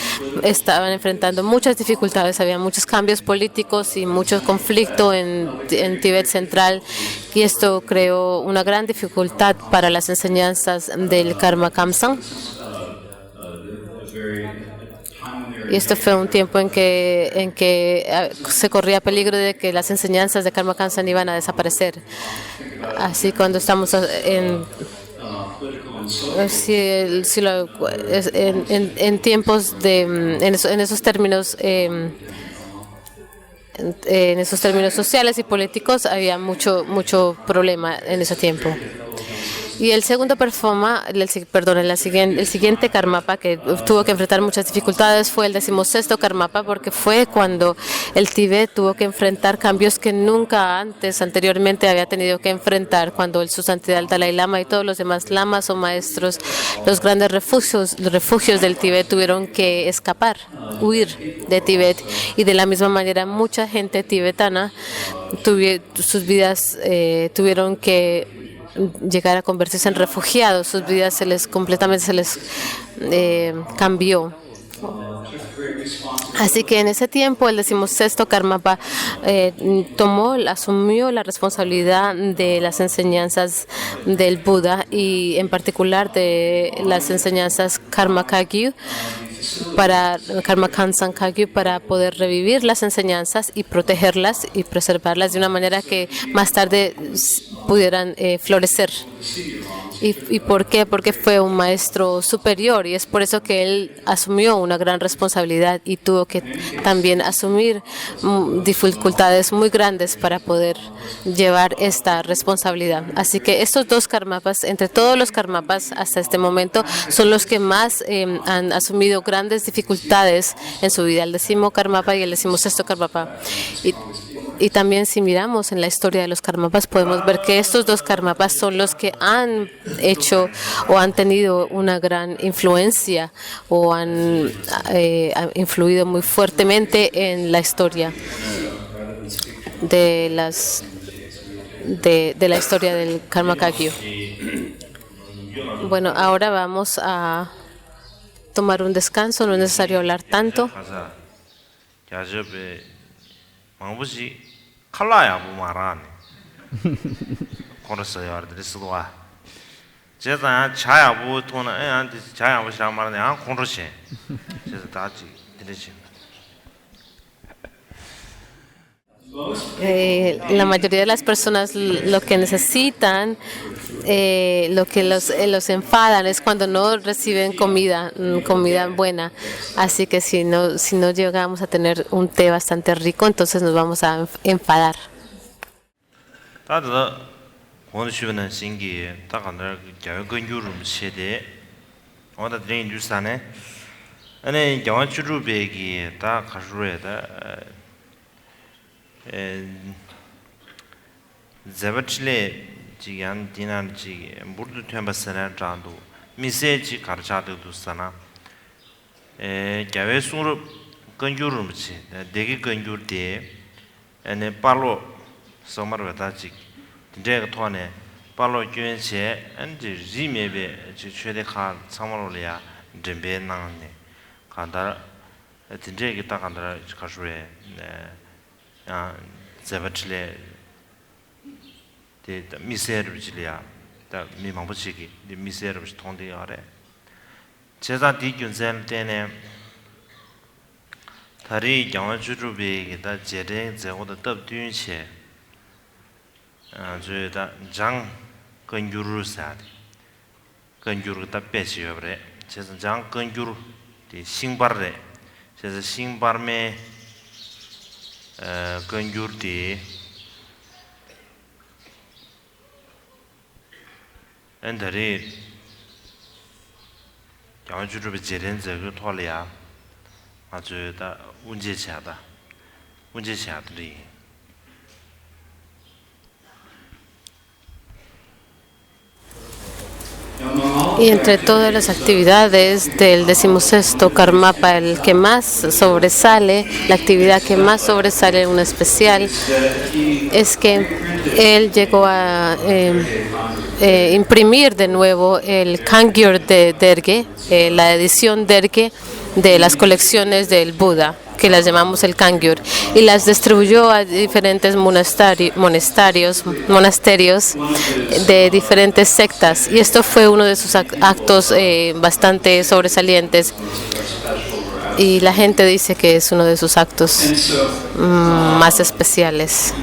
estaban enfrentando muchas dificultades, había muchos cambios políticos y mucho conflicto en Tíbet central, y esto creó una gran dificultad para las enseñanzas del Karma Kamsang. Y esto fue un tiempo en que se corría peligro de que las enseñanzas de Karma Kamsang iban a desaparecer. Así cuando estamos en tiempos en esos términos sociales y políticos había mucho problema en ese tiempo. Y el segundo el siguiente Karmapa que tuvo que enfrentar muchas dificultades fue el 16º Karmapa, porque fue cuando el Tíbet tuvo que enfrentar cambios que nunca anteriormente había tenido que enfrentar, cuando su santidad el Dalai Lama y todos los demás lamas o maestros, los grandes refugios del Tíbet, tuvieron que escapar, huir de Tíbet. Y de la misma manera mucha gente tibetana sus vidas tuvieron que llegar a convertirse en refugiados, sus vidas completamente se les cambió. Así que en ese tiempo el 16º Karmapa asumió la responsabilidad de las enseñanzas del Buda y en particular de las enseñanzas Karma Kagyu, Karma Kansan Kagyu, para poder revivir las enseñanzas y protegerlas y preservarlas de una manera que más tarde pudieran florecer. ¿Y por qué? Porque fue un maestro superior y es por eso que él asumió una gran responsabilidad y tuvo que también asumir dificultades muy grandes para poder llevar esta responsabilidad. Así que estos dos Karmapas, entre todos los Karmapas hasta este momento, son los que más han asumido grandes dificultades en su vida, el 10º Karmapa y el 16º Karmapa. Y también si miramos en la historia de los Karmapas, podemos ver que estos dos Karmapas son los que han hecho o han tenido una gran influencia o han influido muy fuertemente en la historia de la historia del Karma Kagyu. Bueno, ahora vamos a tomar un descanso, no es necesario hablar tanto. 칼라야 뭐 말하네. 걸었어요. 알들스도 와. 제가 자야 뭐 돈은 애한테 자야 뭐 시작 말하네. 안 걸었지. 그래서 다지 들으시. La mayoría de las personas lo que necesitan, lo que los enfadan es cuando no reciben comida buena. Así que si no llegamos a tener un té bastante rico, entonces nos vamos a enfadar. Zabatle jigan dinar ji burdu tembasana randu miseji karchadu dusana gawe suru ganjurumchi degi ganjurde ane palo somarwata ji dega thone palo gyönche ande rimebe ji chwede kha samarolya dembe nangne kandar dege ta kandar khashwe zabatle de miserable야 다 미망부치기 이 미serabs 통데 아래 제가 디균zel 때네 다리 경주주비게 다 제대 제고도 답뒤체 저다 장 근규르사 근규르 답배시요 그래 제가 장 근규르 디 싱바르 제가 싱바르메 근규르디 엔더리 양주르비 제렌저그 토리아 아주다 문제차들이 Y entre todas las actividades del 16º Karmapa, el que más sobresale, la actividad que más sobresale en especial, es que él llegó a imprimir de nuevo el Kangyur de Derge, la edición Derge de las colecciones del Buda, que las llamamos el Kangyur, y las distribuyó a diferentes monasterios de diferentes sectas, y esto fue uno de sus actos bastante sobresalientes, y la gente dice que es uno de sus actos más especiales.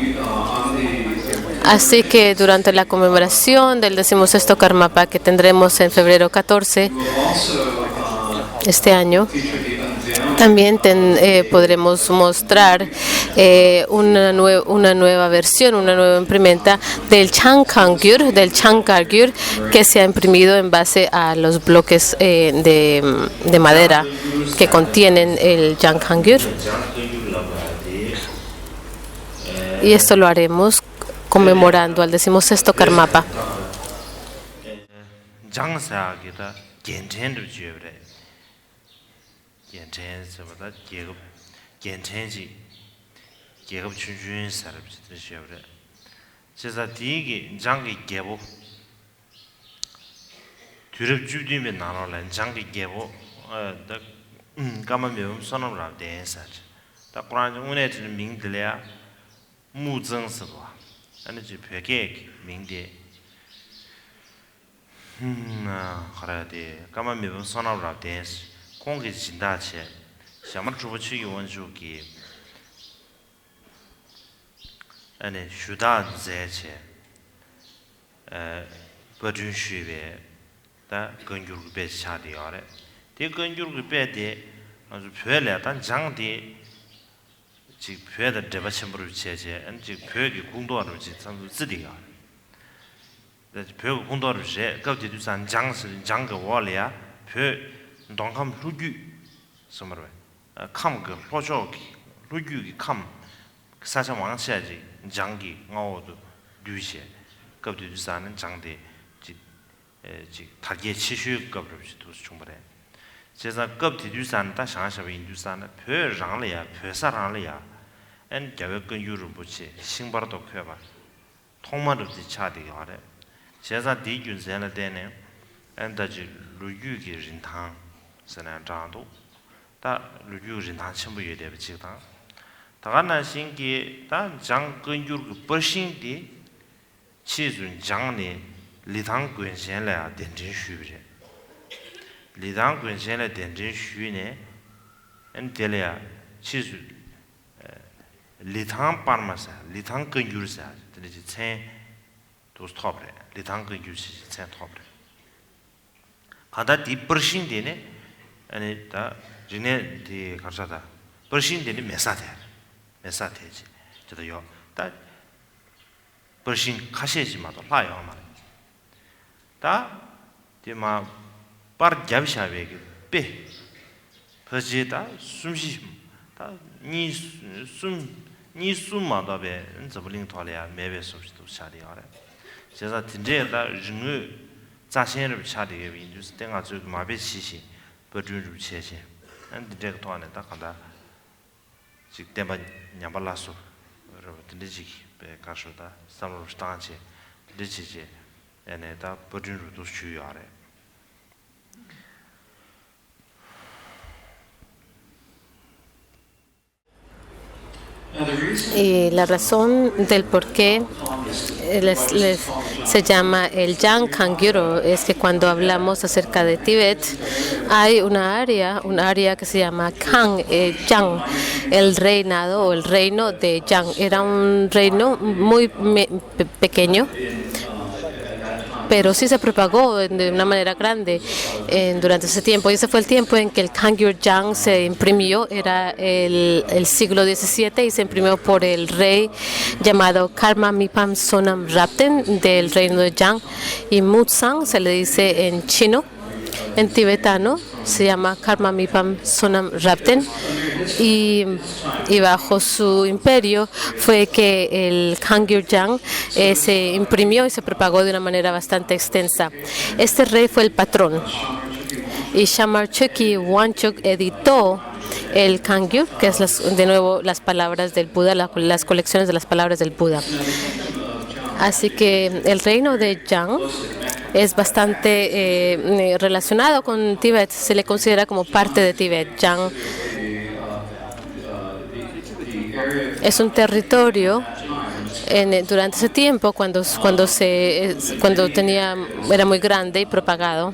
Así que durante la conmemoración del 16º Karmapa que tendremos en febrero 14 este año, también podremos mostrar una nueva versión, una nueva imprimenta del Changargyur, que se ha imprimido en base a los bloques de madera que contienen el Changargyur. Y esto lo haremos conmemorando al 16º Karmapa. 장사기다 괜찮도 지어래 괜찮서보다 괜찮지 계급 춘춘 사람들 지어래 제가 디게 장기 개보 두렵 주디면 나눠라 장기 개보 다 까마면 선언을 대해서 다 꾸란 중에는 명들이야 무정서와 아니 지 벽에 명대 그래야지. 가만 매번 선언을 대해서 공개 진다체. 샤마 주부치 원주기. 아니 슈다 제체. 버준 쉬베. 다 근규를 배차디야래. 대 근규를 배대 아주 별에 단 장디 지 별의 대바침부를 제제. 지 별이 공도하는 지 참 쓰디야. 벽 공도를 제 거기도 산 장스 장거 월이야 벽 동감 루규 somewhere 감그 로조기 루규기 감 사상 왕셔야지 장기 나오도 류시 거기도 산은 장대 지 타게 치슈 거기도 충분해 제가 거기도 산다 상하셔 인도산은 벽랑이야 벽사랑이야 엔 겨우근 유럽부치 싱바르도 켜봐 통만도 차디가 하래 제가 디균세는 되네. 엔다지 루유기 린탕 선한 장도 다 루유 린탕 전부 예대비지다. 다가나 신기 다 장근유르 버신디 치준 장내 리탕 근센래 된진 슈비제. 리탕 근센래 된진 슈네 엔텔이야 치주 리탕 파르마사 리탕 근유르사 되지 체 도스 톱래 리탕근 유시 체 톱래 가다 디퍼신데네 아니 다 지네 디 가르사다 퍼신데네 메사테지 저도요 다 퍼신 카시지마도 라요 말 다 디마 파르 잡샤베기 베 퍼지다 숨시 다니 숨마다베 저블링 토리아 메베 숨시도 샤리아래 제가 진짜다 르응 자신을 차리게 인도스 땡아 저 마베시시 버준을 체시 안 디렉트 안에 딱 간다 직대만 냠발라서 여러분 들리지 배 가셔다 삼로 스탄치 들리지 에네다 버준으로도 쉬어야래 Y la razón del por qué se llama el Changargyur es que cuando hablamos acerca de Tíbet hay una área que se llama Yang, el reinado o el reino de Yang. Era un reino muy pequeño, pero sí se propagó de una manera grande durante ese tiempo. Y ese fue el tiempo en que el Changargyur Yang se imprimió, era el siglo XVII, y se imprimió por el rey llamado Karma Mipam Sonam Rapten del reino de Yang. Y Mutsang se le dice en chino, en tibetano se llama Karma Mipam Sonam Rapten. Y bajo su imperio fue que el Changargyur Yang se imprimió y se propagó de una manera bastante extensa. Este rey fue el patrón. Y Shamarchuki Wanchuk editó el Changargyur, que es de nuevo las palabras del Buda, las colecciones de las palabras del Buda. Así que el reino de Yang es bastante relacionado con Tíbet, se le considera como parte de Tíbet. Yang es un territorio durante ese tiempo cuando era muy grande y propagado.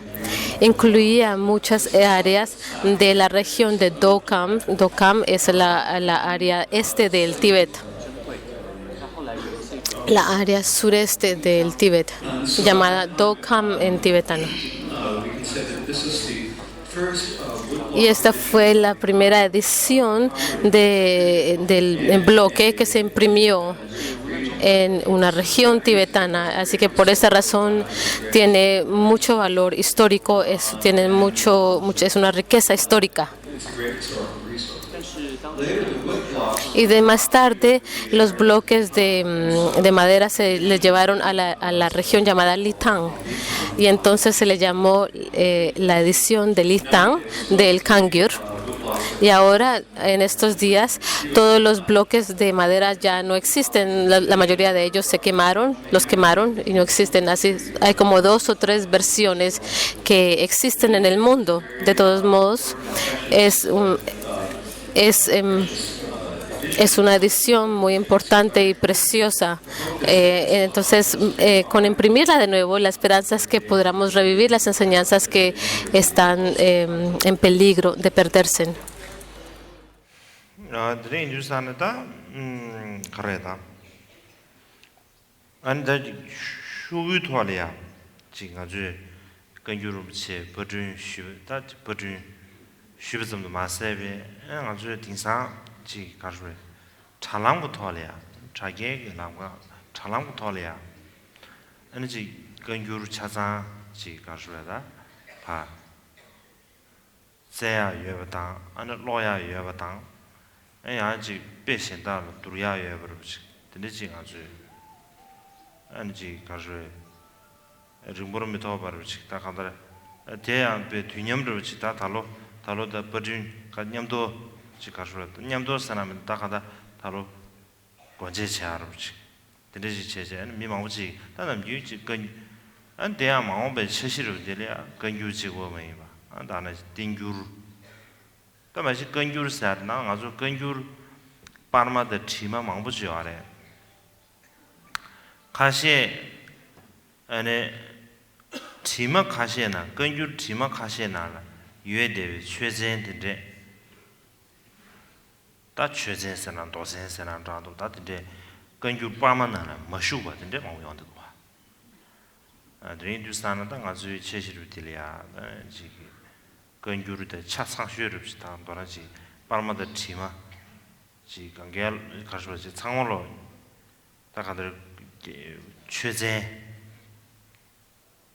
Incluía muchas áreas de la región de Dokam. Dokam es la área este del Tíbet, la área sureste del Tíbet, llamada Dokam en tibetano. first woodblock. Y esta fue la primera edición del bloque que se imprimió en una región tibetana, así que por esa razón tiene mucho valor histórico, es una riqueza histórica. It's a great historical resource. Later, the woodblocks Y de más tarde, los bloques de madera se les llevaron a la región llamada Litang. Y entonces se le llamó la edición de Litang del Kangyur. Y ahora, en estos días, todos los bloques de madera ya no existen. La mayoría de ellos los quemaron y no existen. Así hay como 2 o 3 versiones que existen en el mundo. De todos modos, es una edición muy importante y preciosa. Entonces, con imprimirla de nuevo, la esperanza es que podamos revivir las enseñanzas que están en peligro de perderse. 드레인 뉴스하는다 그래다 안다 슈위토리아 지금 아주 근유럽체 버준 슈다 버준 슈브좀도 마세베 아주 딩상 지 가르레 차랑부터리아 자기의 남과 차랑부터리아 아니지 근유럽 차상 지 가르레다 파 세야 예바당 아니 로야 예바당 아직 배신다 두려야 버릇이 되지 아주 아니지 가서 rumborum to barchi ta khadar 대한 배 뒤념을 치다 달로다 버진 간념도 지가서 냠도 사람은 다 가다 달로 권제체하러 치 되지 제제는 미망우지 나는 유지 안 대야 마음에 실시로 되려 근유지고 뭐이 봐 나는 띵규르 다마시 근규르 사나 아주 근규르 파르마데 치마 망부지 아래 가시에 안에 치마 가시에나 근규르 치마 가시에나 유에데 최전인데 다 최전선한 도선선한 정도 다데 근규르 파마나나 마슈바데 마우연도 봐 드린두스타나다 아주 체시를 들이야 지 근규르데 차상슈르스타 도라지 파르마데 치마 지 관계를 가지고 창원로 다가들 최제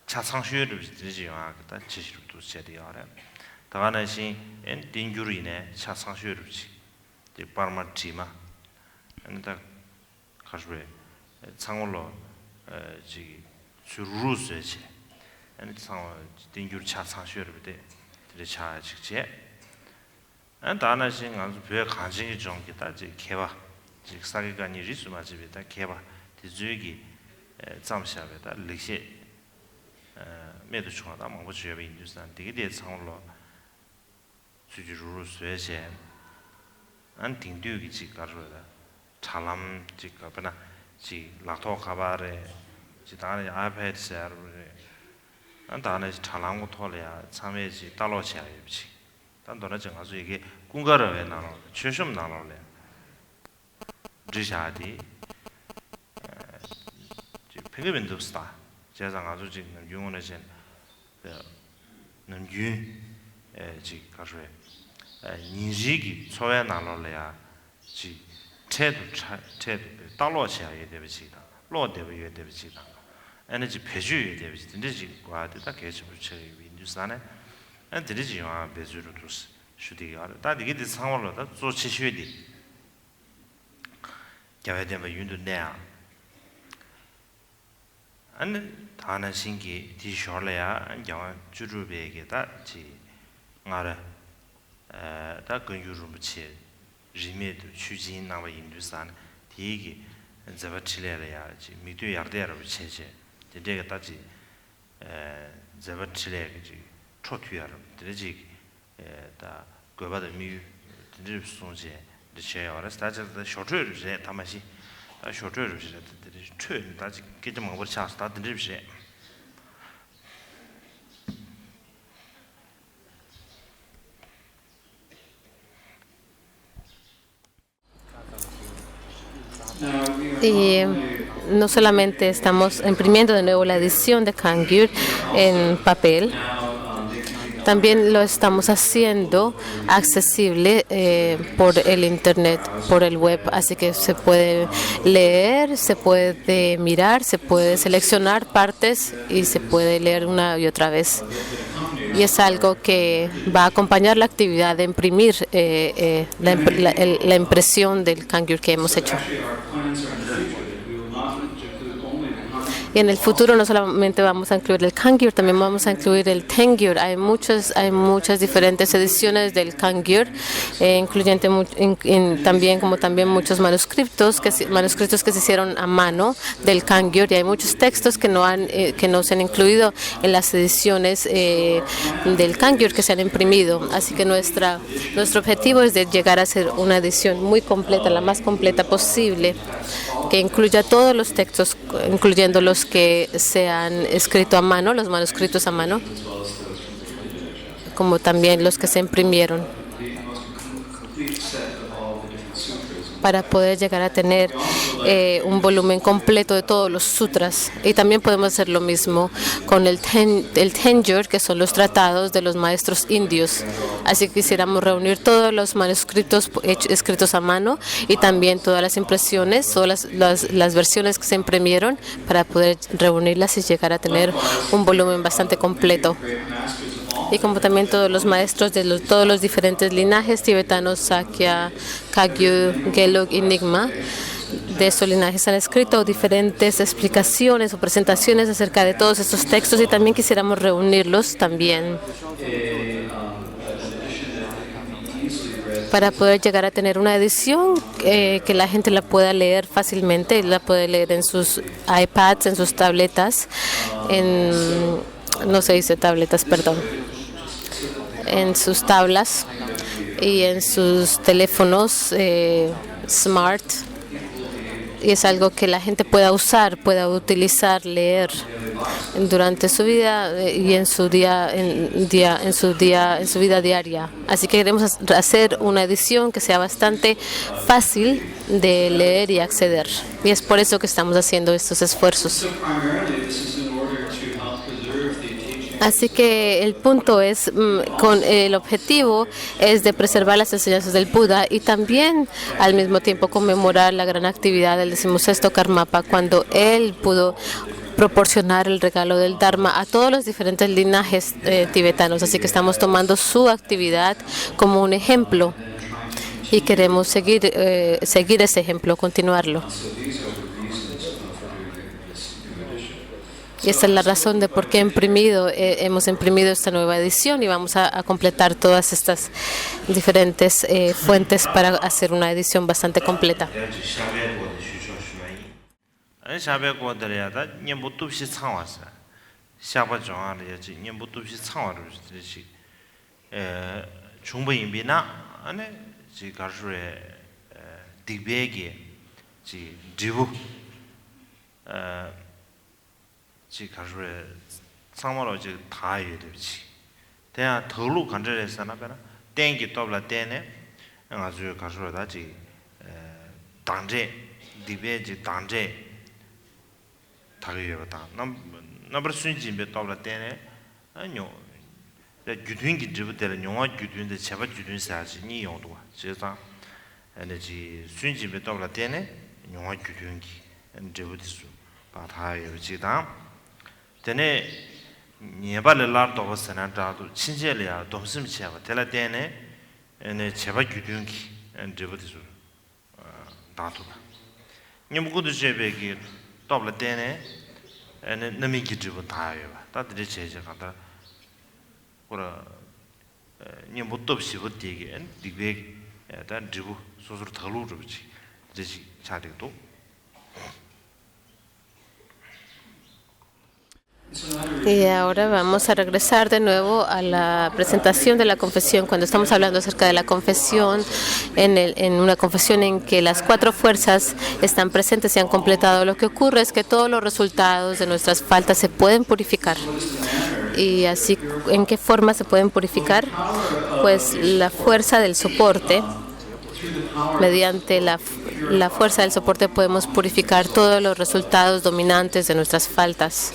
차상슈를 되지요. 그다 지시로도 제대로래. 다가나시 엔 딩규리네 차상슈르지. 이 파르마티마. 안다 가지고 창원로 지 주루스지. 안 창원 딩규리 차상슈르데 들차 직제. 안 다나시 아주 별 관심이 좀 기타지 개와 직사기간이 리스마지비다 개와 디즈기 잠샤베다 리시 매도 중하다 뭐 주요비 인도산 되게 대상으로 주주로 수에세 안 딩듀기 지가로다 차람 지가버나 지 라토 카바레 지 다네 아이패드스야로 안 다네 차람고 토려야 참여지 달로치야 입지 단도나 정아서 이게 군가를 왜 나눠 최심 나눠래 지샤디 penguin star 제가 아주 지금 용어는 남유 지 가서 인지기 소외 나눠래야 지 체도 달로셔야 되지다 로데베 되지다 에너지 배주에 되지 근데지 과대다 계속 붙여요 윈도스안에 안 되지요 아 배주로 두스 슈디가 다 이게 상황으로 다 조치셔야지 겨야되면 윤도내야 안 다나 신기 디쇼래야 영화 주루베게다 지 나라 다 근유rum치 리메드 추진 나와 인도산 디기 자바치레야 지 미드 야르데로 체제 데게 다지 자바치레 지 초투야로 데지 다 고바다 미 데지 손제 데체어라 스타저 쇼트르제 타마시 쇼트르제 데지 최 다지 게좀 먹을 차스 다 데지 Y no solamente estamos imprimiendo de nuevo la edición de Kangyur en papel, También lo estamos haciendo accesible por el internet, por el web, así que se puede leer, se puede mirar, se puede seleccionar partes y se puede leer una y otra vez. Y es algo que va a acompañar la actividad de imprimir la impresión del Kangyur que hemos hecho. Y en el futuro no solamente vamos a incluir el Kangyur, también vamos a incluir el Tengyur. Hay muchas diferentes ediciones del Kangyur, incluyendo también muchos manuscritos que se hicieron a mano del Kangyur, y hay muchos textos que no se han incluido en las ediciones del Kangyur que se han imprimido. Así que nuestro objetivo es de llegar a hacer una edición muy completa, la más completa posible, que incluya todos los textos, incluyendo los que se han escrito a mano, los manuscritos a mano, como también los que se imprimieron, para poder llegar a tener un volumen completo de todos los sutras. Y también podemos hacer lo mismo con el Tengyur, que son los tratados de los maestros indios. Así que quisiéramos reunir todos los manuscritos escritos a mano y también todas las impresiones, todas las versiones que se imprimieron, para poder reunirlas y llegar a tener un volumen bastante completo. Y como también todos los maestros de todos los diferentes linajes tibetanos, Sakya, Kagyu, Gelug y Nyingma, de estos linajes han escrito diferentes explicaciones o presentaciones acerca de todos estos textos, y también quisiéramos reunirlos también para poder llegar a tener una edición que la gente la pueda leer fácilmente, la puede leer en sus iPads, en sus tabletas, no se dice tabletas, perdón, en sus tablas y en sus teléfonos smart. Y es algo que la gente pueda usar, pueda utilizar, leer durante su vida y en su vida diaria. Así que queremos hacer una edición que sea bastante fácil de leer y acceder. Y es por eso que estamos haciendo estos esfuerzos. Así que el punto es, con el objetivo es de preservar las enseñanzas del Buda y también al mismo tiempo conmemorar la gran actividad del 16º Karmapa, cuando él pudo proporcionar el regalo del Dharma a todos los diferentes linajes tibetanos. Así que estamos tomando su actividad como un ejemplo y queremos seguir ese ejemplo, continuarlo. Y esta es la razón de por qué hemos imprimido esta nueva edición, y vamos a completar todas estas diferentes fuentes para hacer una edición bastante completa. 지 가르에 상마로 지 다이에 되지. 대야 더루 간절했잖아 봐라. 땡기 dobla 때네. 아주 가르다 지 당제 디베지 당제 다이에다. 넘버 순진베 dobla 때네. 아니요. 규든기 지부터 영화 규든데 제바 규든 사지 니 용도. 제가 에너지 순진베 dobla 때네. 영화 규든기 지부터 바다에 지다. tené nieba le lar do sanan da do chinje le ya dom sim che ba tela tené ene cheba gyudun ki en de bu su da to ba nyem gu du je be gi dob la tené ene nami gi ju ta ye ba ta de che je ka da ora nyem bu dob si bu de gi en di be da de bu so so ta lu ju ji je ji cha de do. Y ahora vamos a regresar de nuevo a la presentación de la confesión. Cuando estamos hablando acerca de la confesión, en una confesión en que las 4 fuerzas están presentes y han completado, lo que ocurre es que todos los resultados de nuestras faltas se pueden purificar. Y así, ¿en qué forma se pueden purificar? Pues la fuerza del soporte. Mediante la fuerza del soporte podemos purificar todos los resultados dominantes de nuestras faltas.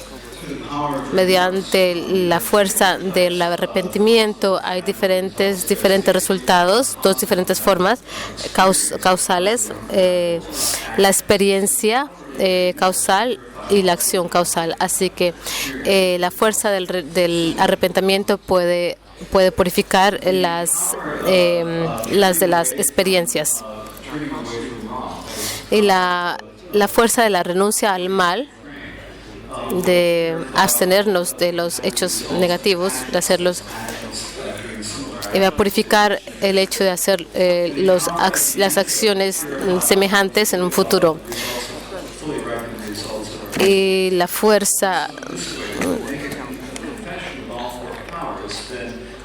Mediante la fuerza del arrepentimiento hay diferentes resultados, dos diferentes formas causales, la experiencia causal y la acción causal. Así que la fuerza del arrepentimiento puede purificar las de las experiencias. Y la fuerza de la renuncia al mal, de abstenernos de los hechos negativos, de hacerlos, y va a purificar el hecho de hacer las acciones semejantes en un futuro. Y la fuerza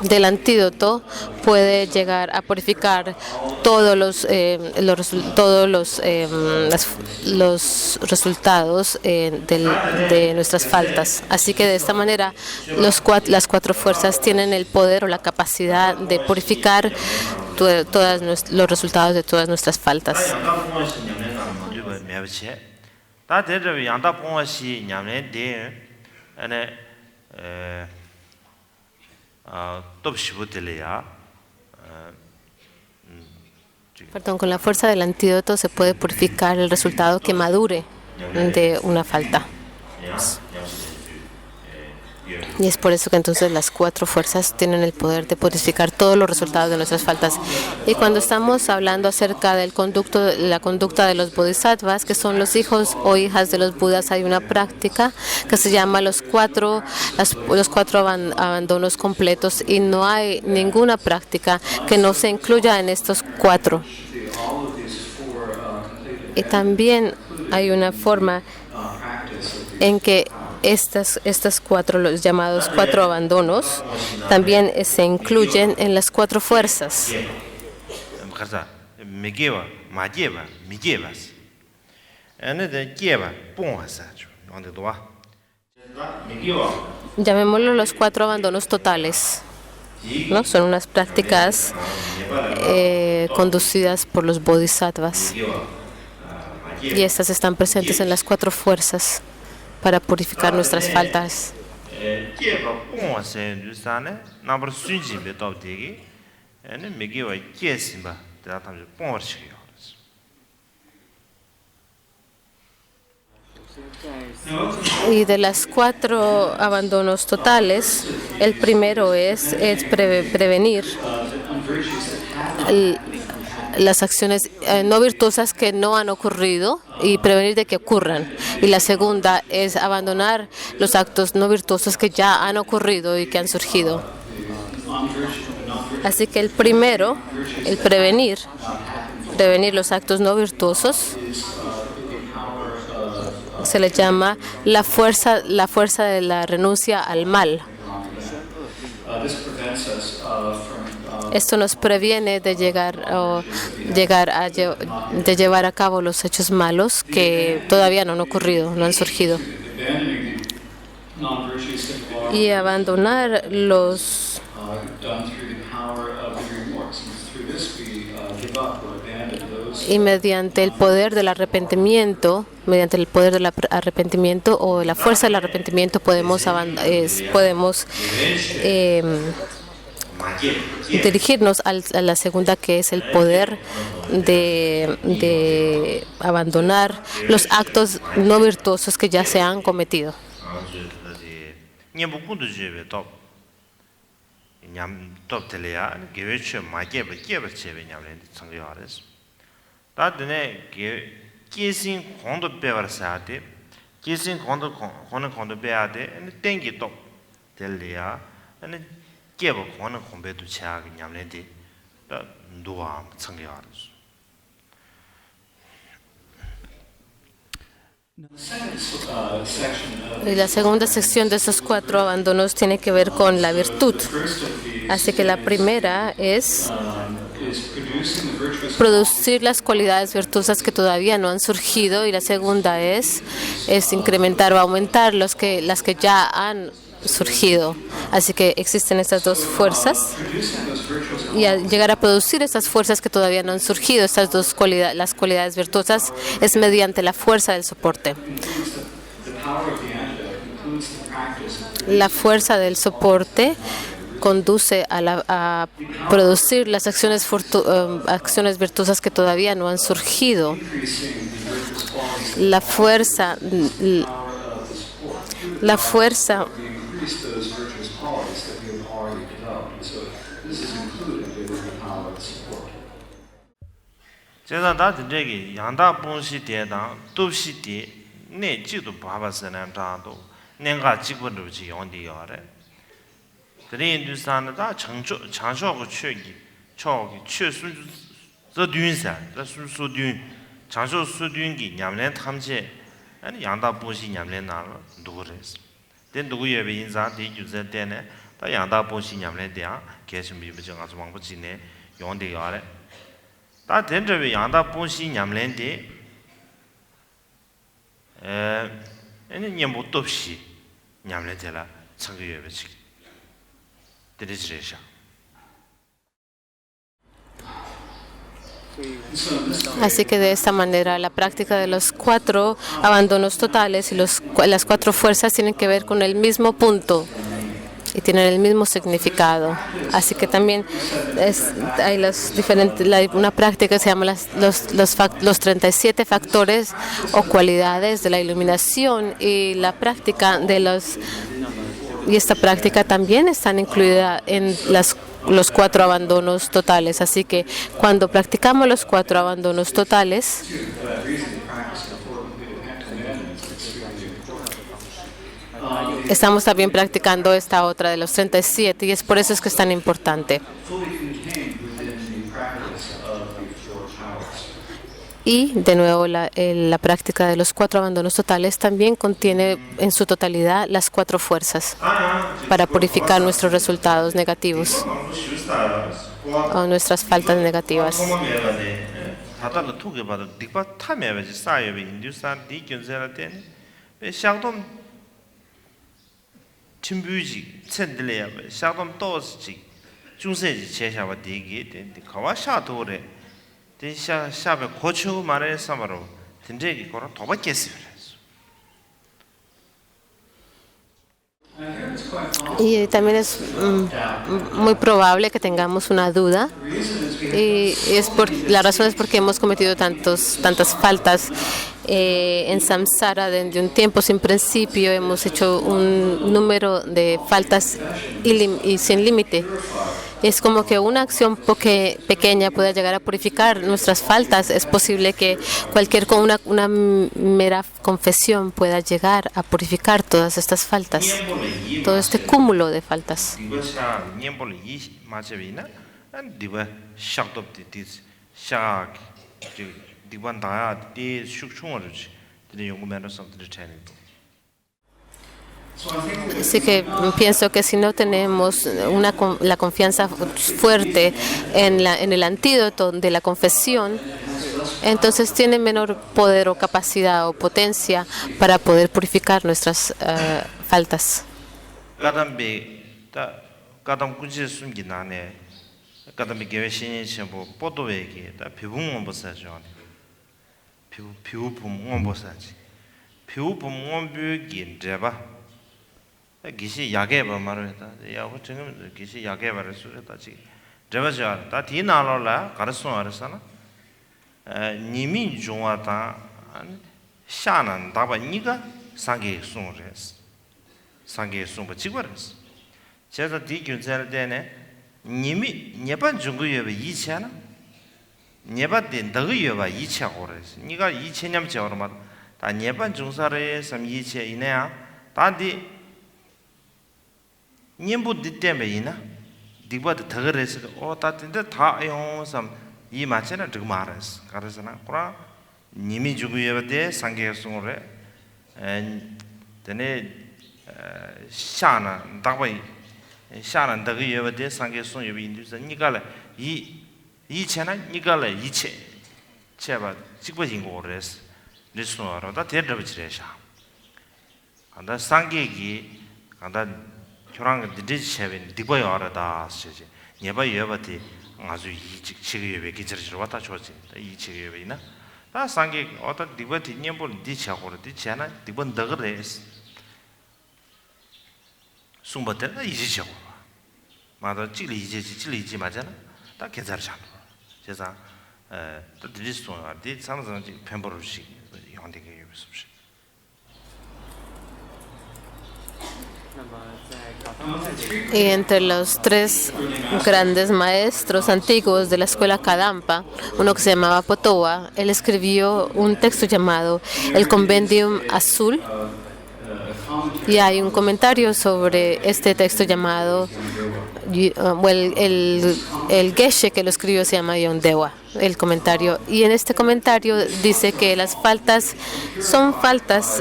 del antídoto puede llegar a purificar todos los resultados de nuestras faltas. Así que de esta manera las cuatro fuerzas tienen el poder o la capacidad de purificar todos los resultados de todas nuestras faltas. Perdón, con la fuerza del antídoto se puede purificar el resultado que madure de una falta. Y es por eso que entonces las cuatro fuerzas tienen el poder de purificar todos los resultados de nuestras faltas. Y cuando estamos hablando acerca la conducta de los bodhisattvas, que son los hijos o hijas de los budas, hay una práctica que se llama los cuatro abandonos completos, y no hay ninguna práctica que no se incluya en estos cuatro. Y también hay una forma en que estas cuatro, los llamados cuatro abandonos, también se incluyen en las cuatro fuerzas. Llamémoslo los cuatro abandonos totales, ¿no? Son unas prácticas conducidas por los bodhisattvas, y estas están presentes en las cuatro fuerzas para purificar nuestras faltas. Y de las cuatro abandonos totales, el primero es prevenir las acciones no virtuosas que no han ocurrido y prevenir de que ocurran. Y la segunda es abandonar los actos no virtuosos que ya han ocurrido y que han surgido. Así que el primero, el prevenir los actos no virtuosos, se le llama la fuerza de la renuncia al mal. Esto nos previene de llevar a cabo los hechos malos que todavía no han ocurrido, no han surgido. Y abandonar los y mediante el poder del arrepentimiento, o la fuerza del arrepentimiento, podemos dirigirnos a la segunda, que es el poder de abandonar los actos no virtuosos que ya se han cometido. Y la segunda sección de esos cuatro abandonos tiene que ver con la virtud. Así que la primera es producir las cualidades virtuosas que todavía no han surgido, y la segunda es incrementar o aumentar las que ya han surgido. Así que existen estas dos fuerzas, y al llegar a producir estas fuerzas que todavía no han surgido, las cualidades virtuosas, es mediante la fuerza del soporte. La fuerza del soporte conduce a producir las acciones virtuosas que todavía no han surgido. La fuerza increase those virtuous qualities that we have already developed. So this is included within the power of the support. 제가 다 저기 양다 본시 대당 도시 대 내지도 바바스는 다도 내가 직분도지 용디요래. 드린두산다 장쇼고 취기 초기 취수 저dwin사 저수수dwin 장쇼 수dwin기 냠len 탐제 아니 양다 본시 냠len 나 누구래서 된 누구의 인사 대주제 때네 다 양다 본시 냠len 대야 계신 비부정 아주 왕부지네 용디요래. 다 된저비 양다 본시 냠len데 아니 냠못 없이 냠len데라 창의여베지 드리지레샤. Así que de esta manera la práctica de los 4 abandonos totales y las 4 fuerzas tienen que ver con el mismo punto y tienen el mismo significado. Así que también hay una práctica que se llama los 37 factores o cualidades de la iluminación y la práctica y esta práctica también está incluida en los 4 abandonos totales. Así que cuando practicamos los 4 abandonos totales, estamos también practicando esta otra de los 37 y es por eso es que es tan importante. Y de nuevo la práctica de los 4 abandonos totales también contiene en su totalidad las 4 fuerzas para purificar nuestros resultados negativos o nuestras faltas negativas. 침부지 챈들래야 샤돔 또지 중세지 제샤와 되게 된데 가와샤도래 대샤샤베 고추 말해서 말로 된제기 거라 더 받겠어요. Y también es muy probable que tengamos una duda y la razón es porque hemos cometido tantas faltas en samsara desde un tiempo sin principio. Hemos hecho un número de faltas y sin límite. Es como que una acción pequeña pueda llegar a purificar nuestras faltas. Es posible que una mera confesión pueda llegar a purificar todas estas faltas, todo este cúmulo de faltas. Así que pienso que si no tenemos la confianza fuerte en el antídoto de la confesión, entonces tiene menor poder o capacidad o potencia para poder purificar nuestras faltas. 기시 야게바 말했다. 야고 지금 기시 야게바를 수랬다지. 저버자 다 디나로라 가르송 알았잖아. 님이 중화다 샤난 다바 니가 상게 송레스. 상게 송바 지거레스. 제가 디균zel 때네 님이 네번 중국여베 이치하나? 네번 너의여바 이치하고레스. 니가 이치냠 저어마 다 네번 중사를 섬 이치 이내야 다디 님부 dittembeina digba de thagres o ta tinde tha ayon sam yi machena digmaras karasana kura nimi juguyebde sangye sungore tene shana dagbai shana daguyebde sangye sungyebi indusa nigala yi chena nigala yi che cheba jigba jingores lisnuaro da tedabchiresha anda sangyegi anda 교랑 디디체빈 디고요 알아다 쓰지 네바 여바티 아주 이직 지구에 기저를 왔다 줬지 이 지구에나 다 상게 어떤 디바티 님볼 디차고로 디차나 디번 더그레스 숨바텔 이지죠. 마다 찔리 이지 맞잖아. 다 괜찮잖아. 그래서 또 드리스톤 어디 상상 펜버르시 형되게 요소시. Y entre los tres grandes maestros antiguos de la escuela Kadampa, uno que se llamaba Potoa, él escribió un texto llamado El Compendium Azul. Y hay un comentario sobre este texto llamado, el Geshe que lo escribió se llama Yondewa, el comentario. Y en este comentario dice que las faltas son faltas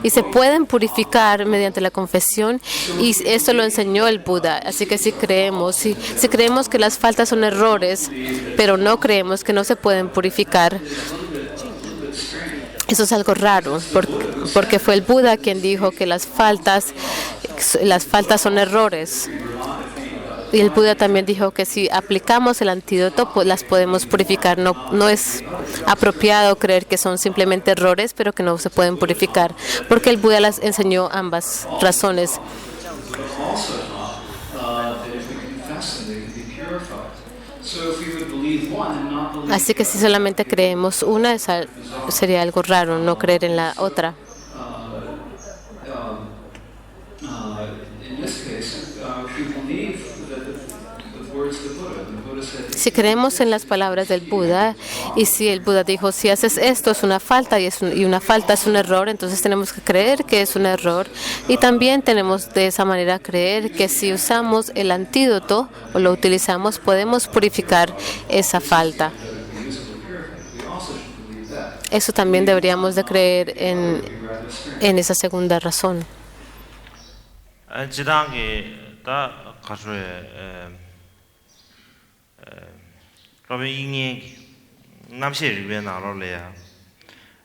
y se pueden purificar mediante la confesión, y esto lo enseñó el Buda. Así que si creemos que las faltas son errores, pero no creemos que no se pueden purificar, eso es algo raro, porque fue el Buda quien dijo que las faltas son errores. Y el Buda también dijo que si aplicamos el antídoto, pues las podemos purificar. No es apropiado creer que son simplemente errores, pero que no se pueden purificar, porque el Buda las enseñó ambas razones. Así que si solamente creemos una, sería algo raro no creer en la otra. Si creemos en las palabras del Buda, y si el Buda dijo, si haces esto es una falta y una falta es un error, entonces tenemos que creer que es un error, y también tenemos de esa manera creer que si usamos el antídoto o lo utilizamos, podemos purificar esa falta. Eso también deberíamos de creer en esa segunda razón. Robin Yin Namshi Riven Arolea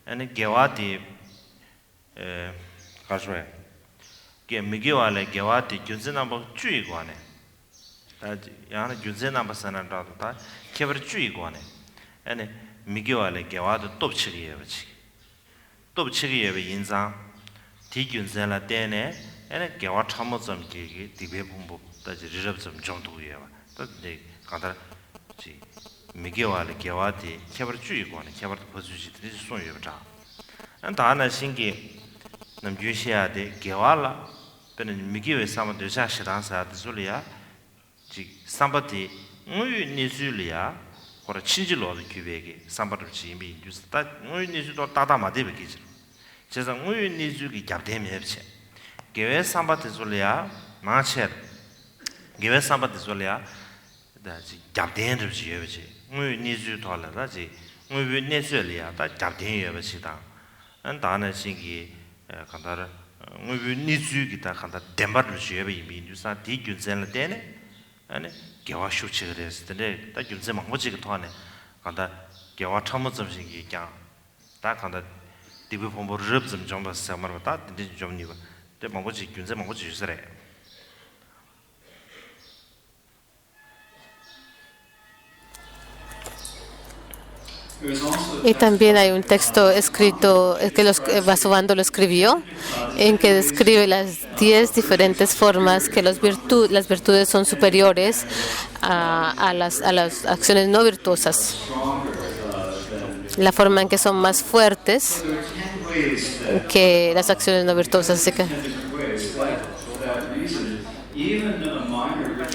and Gewati Kaswe. Migiwale Gewati, Junzenamba Chuiguane. Yana Junzenamba Sanadata, Kever Chuiguane. And Migiwale Gewati Topchirievich. Topchiriev Yinzang, Tijunzela Dene, and Gewat Hamazam Gigi, Tibebumbo, that's the Rizabs of John Tuyeva. That's the Kandar. 미개와를 개와디 개발 주의고는 개발 보수지들이 손여자. 다나 신기 남주시야 돼 개와라 베는 미개외 사람 되자 시단사도 소리야. 지 삼바티 우유 니술이야. 거라 친질로도 규백이 삼바를 지미 뉴스다 우유 니술도 따다마데 베기지. 제가 우유 니술이 잡대면 없지. 개외 삼바티 소리야. 마체 개외 삼바티 소리야. 다지 잡대는 지여지. 우유 니술 돌아라지. 우유 니술이야. 다 잡대는 여버시다. 다나 신기 간다라 우유 니술이 다 간다 덴바를 지여be 이미 뉴스나 디균센을 때네. 아니 개와 쇼치를 했을 다 균센 망고지가 통하네. 간다 개와 참모점 신기 장. 다 간다 디부 본보를 럽좀 좀 봤어. 말로 다 좀 니고. 때 망고지 균센 망고지 주스래. Y también hay un texto escrito que Vasubandhu lo escribió, en que describe las 10 diferentes formas que las virtudes son superiores a las acciones no virtuosas. La forma en que son más fuertes que las acciones no virtuosas. Así que,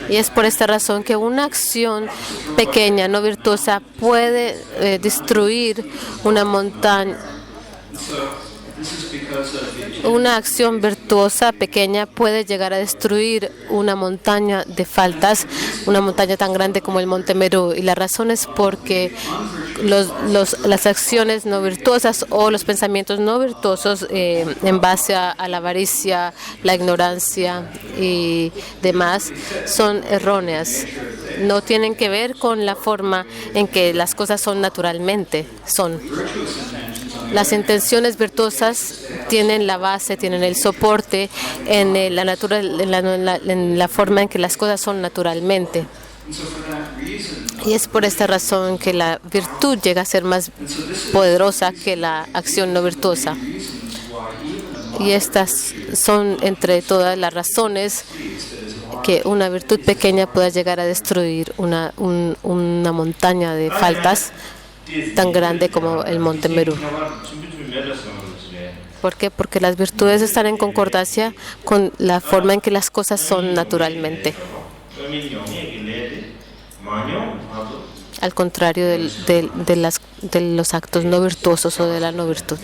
y es por esta razón que una acción pequeña, no virtuosa, puede destruir una montaña. Una acción virtuosa pequeña puede llegar a destruir una montaña de faltas, una montaña tan grande como el Monte Meru. Y la razón es porque las acciones no virtuosas o los pensamientos no virtuosos en base a la avaricia, la ignorancia y demás son erróneas. No tienen que ver con la forma en que las cosas son naturalmente. Las intenciones virtuosas tienen la base, tienen el soporte en la forma en que las cosas son naturalmente. Y es por esta razón que la virtud llega a ser más poderosa que la acción no virtuosa. Y estas son entre todas las razones que una virtud pequeña pueda llegar a destruir una montaña de faltas tan grande como el monte Meru. ¿Por qué? Porque las virtudes están en concordancia con la forma en que las cosas son naturalmente. Al contrario de los actos no virtuosos o de la no virtud.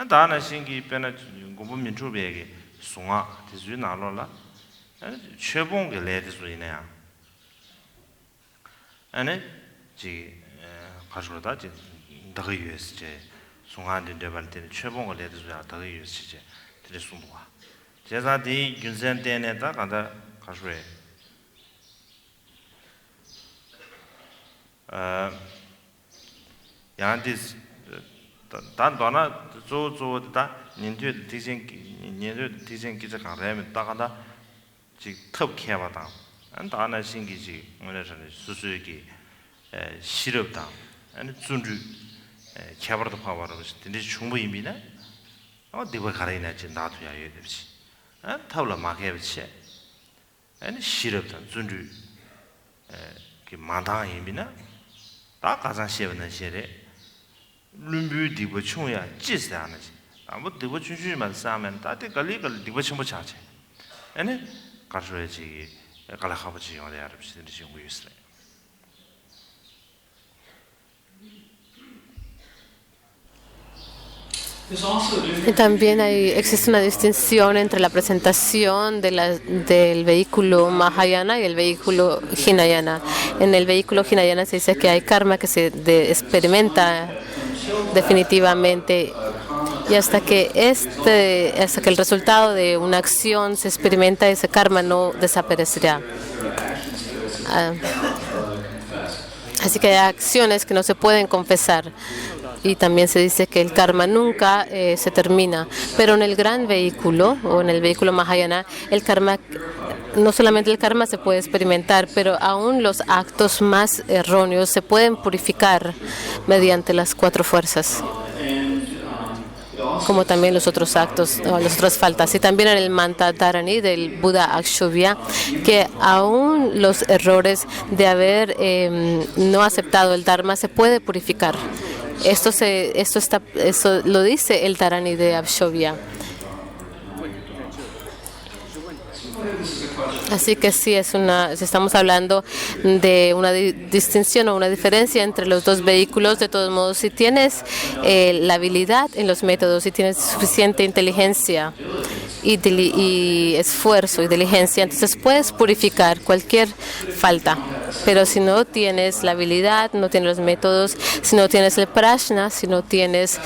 다나 신기 변화 고분민 주베게 송아 대주 나로라 최봉게 레드스이네야 아니 지 가르로다 지 더유스제 송아한테 대발 때는 최봉게 레드스야 더유스제 들이 송도와 제사디 균센 때에다 간다 가르에 양한테 단 도나 조조다 년도 디생 기자 강래면 따가다 지 톱케바다 안 다나 신기지 뭐라서는 수수기 시럽다 아니 준주 캐버도 파워로 근데 충분히미나 디버 가라이나 지 나도야 예듯이 타올라 마게비치 아니 시럽다 준주 그 만다임이나 다 가장 시험은 시래 룸뷰 디버 총야 지스다나지 아무 디버 춘주만 싸면 다들 갈리갈 디버 첨부 차체 아니 가서야지 갈라하버지 요래 알아보시는 지금 있어요. Y también existe una distinción entre la presentación del vehículo Mahayana y el vehículo Hinayana. En el vehículo Hinayana se dice que hay karma que se experimenta definitivamente y hasta que el resultado de una acción se experimenta, ese karma no desaparecerá. Así que hay acciones que no se pueden confesar. Y también se dice que el karma nunca se termina. Pero en el gran vehículo, o en el vehículo Mahayana, el karma, no solamente el karma se puede experimentar, pero aún los actos más erróneos se pueden purificar mediante las 4 fuerzas, como también los otros actos, o las otras faltas. Y también en el Manta Dharani del Buda Akshobhya, que aún los errores de haber no aceptado el Dharma se puede purificar. Esto lo dice el Dharani de Akshobhya. Así que sí, estamos hablando de una distinción o una diferencia entre los dos vehículos. De todos modos, si tienes la habilidad en los métodos, si tienes suficiente inteligencia y esfuerzo y diligencia, entonces puedes purificar cualquier falta. Pero si no tienes la habilidad, no tienes los métodos, si no tienes el prajna, si no tienes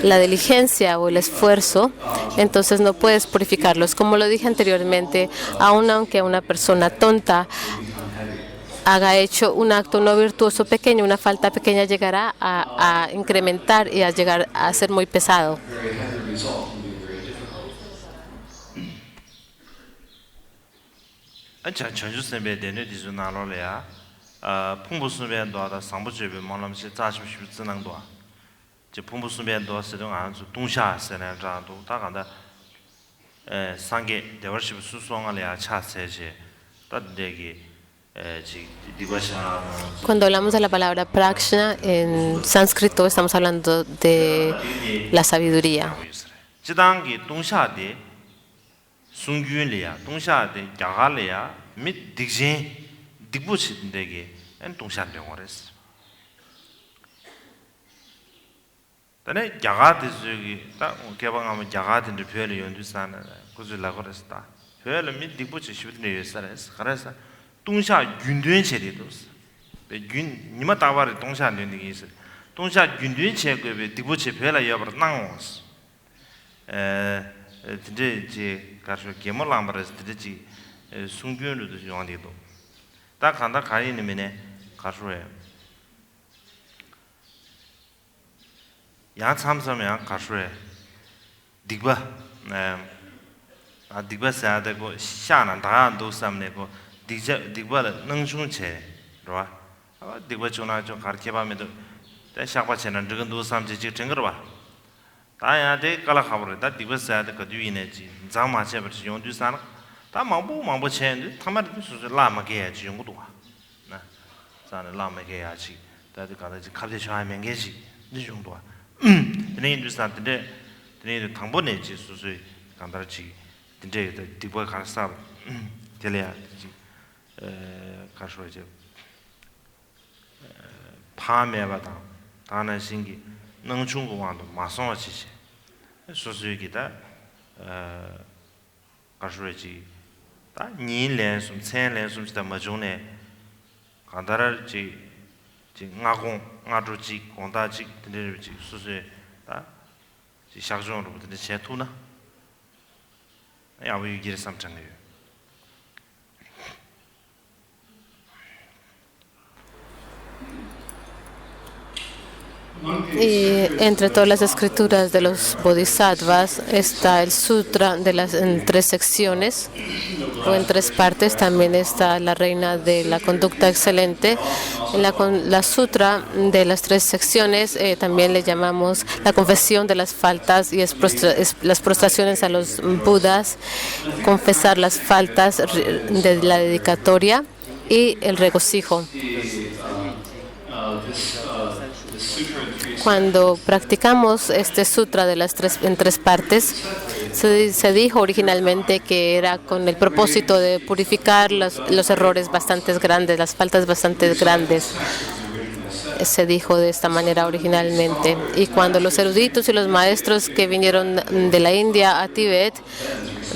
la diligencia o el esfuerzo, entonces no puedes purificarlos. Como lo dije anteriormente, aunque una persona tonta haya hecho un acto no virtuoso pequeño, una falta pequeña llegará a incrementar y a llegar a ser muy pesado. 풍부수변도하다 상부주변 몰람시 자심시 지능도 제 풍부수변도 세동 안수 동샤세나라도 다간다 상계 대월십 수송을야 차세제 따되기 Cuando hablamos de la palabra prajna en sánscrito estamos hablando de la sabiduría. 지당기 동샤데 숭균리야 동샤데 야갈리야 및 딕진 딕부치인데게 엔 동샤병어레스 근데 야가드즈기 딱 개방하면 야가드인데 별이 연주사는 그줄라고랬다 별은 및 딕부치 시비드네 예사레스 그래서 동샤 균된 체리도스 균 니마 다바르 동샤 된게 있어 동샤 균된 체급에 딕부치 별라 여버 나오스 근데 이제 가서 개mol람버스 드지 숭균으로도 용한데도 딱 간다 가리는면에 가서에 양 참섬이야 가수에 디바 아 디바 사야되고 샤난 다안도 삼내고 디바를 능중체 로아 아 디바 존나 좀 가르쳐봐면도 때 샤바체는 저건도 삼지 정거봐 다야데 깔아가버려 디바 사야되 그 뒤에지 장마체버지 용두산 다 망보 첸 타마르 수수 라마게 용도 나 자는 라마게 야지 다들 가다지 갑자기 좋아하면 계시 이 정도야 근데 인도산데 근데 당번에지 수수 간다지 근데 디바 가서 될래야 가서 이제 파매바다 다는 신기 능중고왕도 마성어지시 수수기다 가서지 다 니년 좀 천년 좀 지다 마종네 간다라지 ngaji kondaji dinnerji susu da ji shakjon ro de chetuna ya wi gir samchang ne Y entre todas las escrituras de los bodhisattvas está el sutra en 3 secciones o en 3 partes. También está la reina de la conducta excelente. En la sutra de las 3 secciones también le llamamos la confesión de las faltas y las prostraciones a los budas, confesar las faltas de la dedicatoria y el regocijo. Cuando practicamos este sutra de en 3 partes, se dijo originalmente que era con el propósito de purificar los errores bastante grandes, las faltas bastante grandes. Se dijo de esta manera originalmente. Y cuando los eruditos y los maestros que vinieron de la India a Tíbet,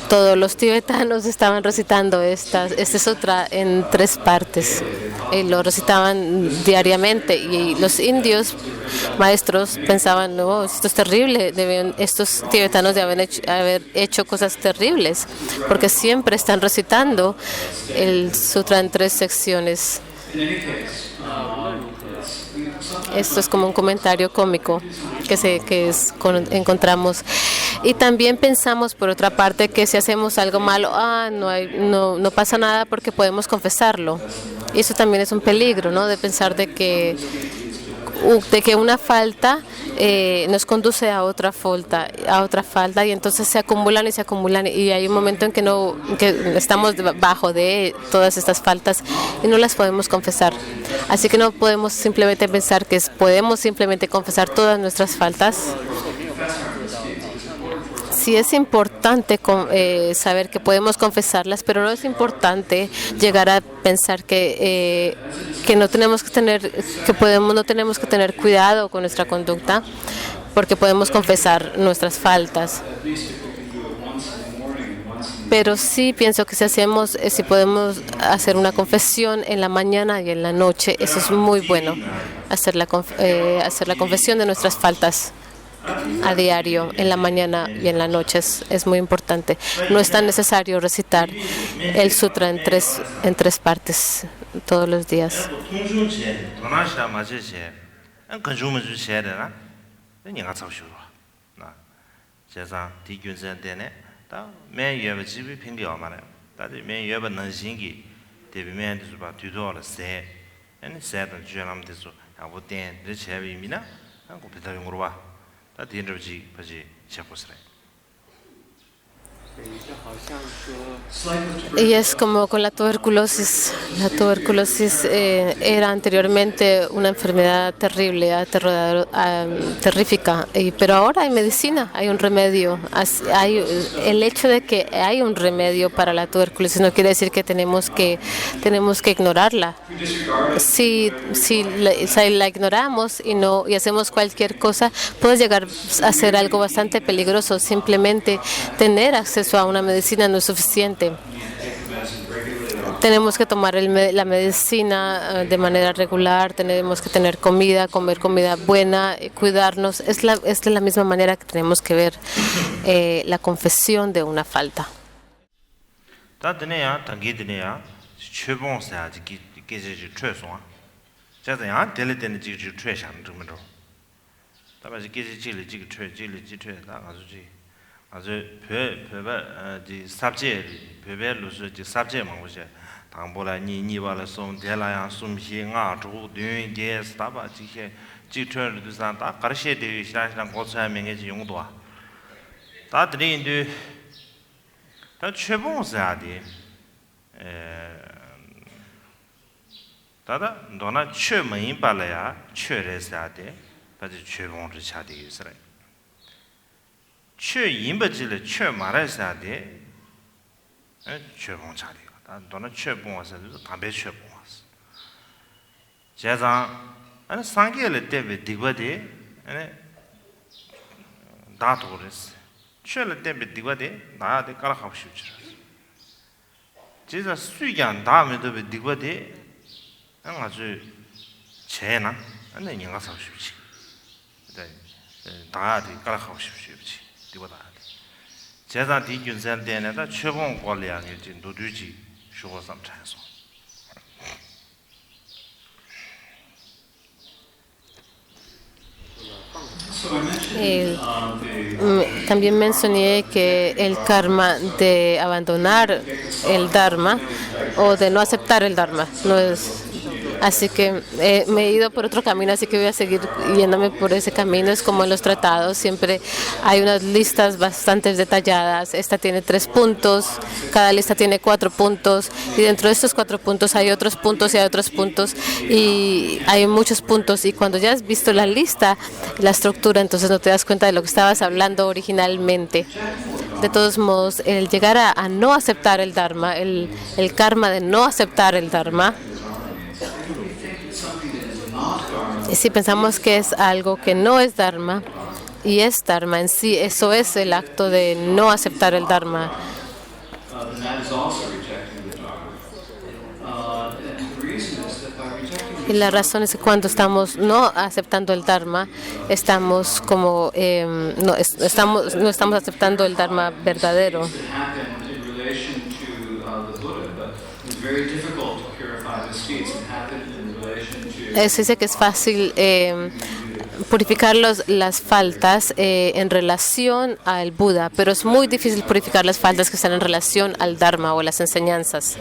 todos los tibetanos estaban recitando este sutra en 3 partes. Y lo recitaban diariamente. Y los indios maestros pensaban, no, esto es terrible, estos tibetanos deben haber hecho cosas terribles, porque siempre están recitando el sutra en 3 secciones. Esto es como un comentario cómico encontramos. Y también pensamos, por otra parte, que si hacemos algo malo, no pasa nada porque podemos confesarlo. Y eso también es un peligro, ¿no? De pensar de que una falta nos conduce a otra falta y entonces se acumulan y hay un momento en que estamos bajo de todas estas faltas y no las podemos confesar. Así que no podemos simplemente pensar que podemos simplemente confesar todas nuestras faltas. Sí es importante saber que podemos confesarlas, pero no es importante llegar a pensar que no tenemos que tener cuidado con nuestra conducta, porque podemos confesar nuestras faltas. Pero sí pienso que si podemos hacer una confesión en la mañana y en la noche, eso es muy bueno, hacer la confesión de nuestras faltas a diario, en la mañana y en la noche es muy importante. No es tan necesario recitar el sutra en tres partes todos los días. Y es como con la tuberculosis. La tuberculosis era anteriormente una enfermedad terrible, terrífica, pero ahora hay medicina, hay un remedio. El hecho de que hay un remedio para la tuberculosis no quiere decir que tenemos que ignorarla. Si la ignoramos y hacemos cualquier cosa, puede llegar a ser algo bastante peligroso. Simplemente tener acceso a una medicina no es suficiente. Tenemos que tomar la medicina de manera regular, tenemos que tener comer comida buena, cuidarnos. Es de la misma manera que tenemos que ver la confesión de una falta. 다만 이게 지리 지리 다 가지고 아주 배배배 이 삽제 배배로서 이 삽제 망고제 당보라 니니발에 좀 대라야 숨시가 주된게 스타바 지게 지트르도 산다 가르시에 되기 시작한 고사명의 용도와 다들이 이제 다 최봉사디 다다 너나 최명이 발라야 최레사데 바지 최봉을 차디 있어요 최인버지를 최말해사데 최봉 차디가 다 너나 최봉와서 담배 최봉와서 제가 아니 상계를 때문에 디바데 아니 다도 그랬어 최를 때문에 디바데 나한테 깔아가고 싶지 제가 수익안 다음에도 디바데 아주 제나 아니 내가 사고 싶지 나한테 깔아가고 싶지 디바다 제가 디균선 때에다 최봉 관리하는 게 노두지 쇼고삼 찬소 También mencioné que el karma de abandonar el Dharma o de no aceptar el Dharma no es. Así que me he ido por otro camino, así que voy a seguir yéndome por ese camino. Es como en los tratados, siempre hay unas listas bastante detalladas. Esta tiene 3 puntos, cada lista tiene 4 puntos, y dentro de estos 4 puntos hay otros puntos y hay otros puntos, y hay muchos puntos. Y cuando ya has visto la lista, la estructura, entonces no te das cuenta de lo que estabas hablando originalmente. De todos modos, el llegar a no aceptar el Dharma, el karma de no aceptar el Dharma, si pensamos que es algo que no es Dharma y es Dharma en sí, eso es el acto de no aceptar el Dharma. Y la razón es que cuando estamos no aceptando el Dharma, estamos como no estamos aceptando el Dharma verdadero. Se dice que es fácil purificar las faltas en relación al Buda, pero es muy difícil purificar las faltas que están en relación al Dharma o las enseñanzas.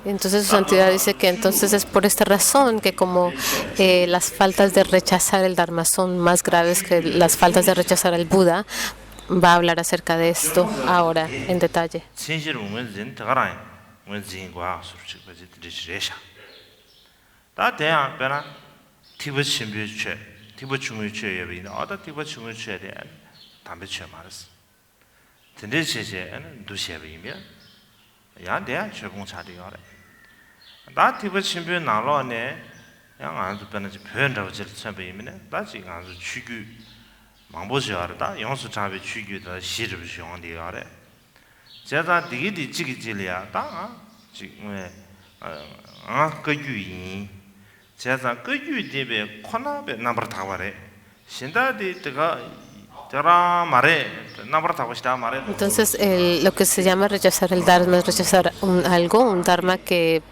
Entonces su santidad dice que entonces es por esta razón que como las faltas de rechazar el Dharma son más graves que las faltas de rechazar al Buda, va a hablar acerca de esto ahora en detalle. tendese는 두셔비면 야대 최봉 차리가래 나 티버 신변 나로네 양 안주 변하지 변하고 질 참비면 나 지금 안주 추규 망보셔하다 영수 잡이 추규다 시르비 형디가래 제가 디기 지기질이야 다 지금 그 유인 제가 그 유대에 코나베 넘버 타와래 신다디 때가 Entonces, lo que se llama rechazar el Dharma es rechazar un Dharma que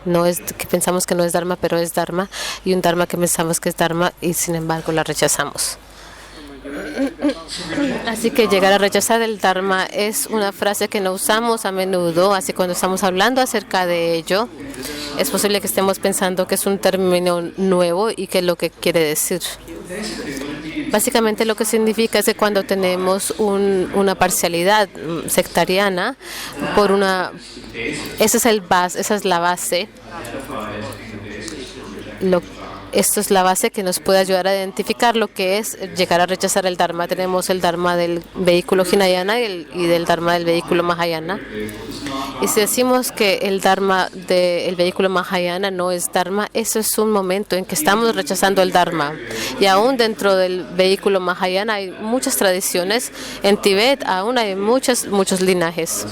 no es, que pensamos que no es Dharma, pero es Dharma, y un Dharma que pensamos que es Dharma y sin embargo la rechazamos. Así que llegar a rechazar el Dharma es una frase que no usamos a menudo, así cuando estamos hablando acerca de ello, es posible que estemos pensando que es un término nuevo y que es lo que quiere decir. Básicamente lo que significa es que cuando tenemos una parcialidad sectariana, esa es la base. Esto es la base que nos puede ayudar a identificar lo que es llegar a rechazar el Dharma. Tenemos el Dharma del vehículo Hinayana y del Dharma del vehículo Mahayana. Y si decimos que el Dharma del vehículo Mahayana no es Dharma, eso es un momento en que estamos rechazando el Dharma. Y aún dentro del vehículo Mahayana hay muchas tradiciones. En Tibet aún hay muchos linajes.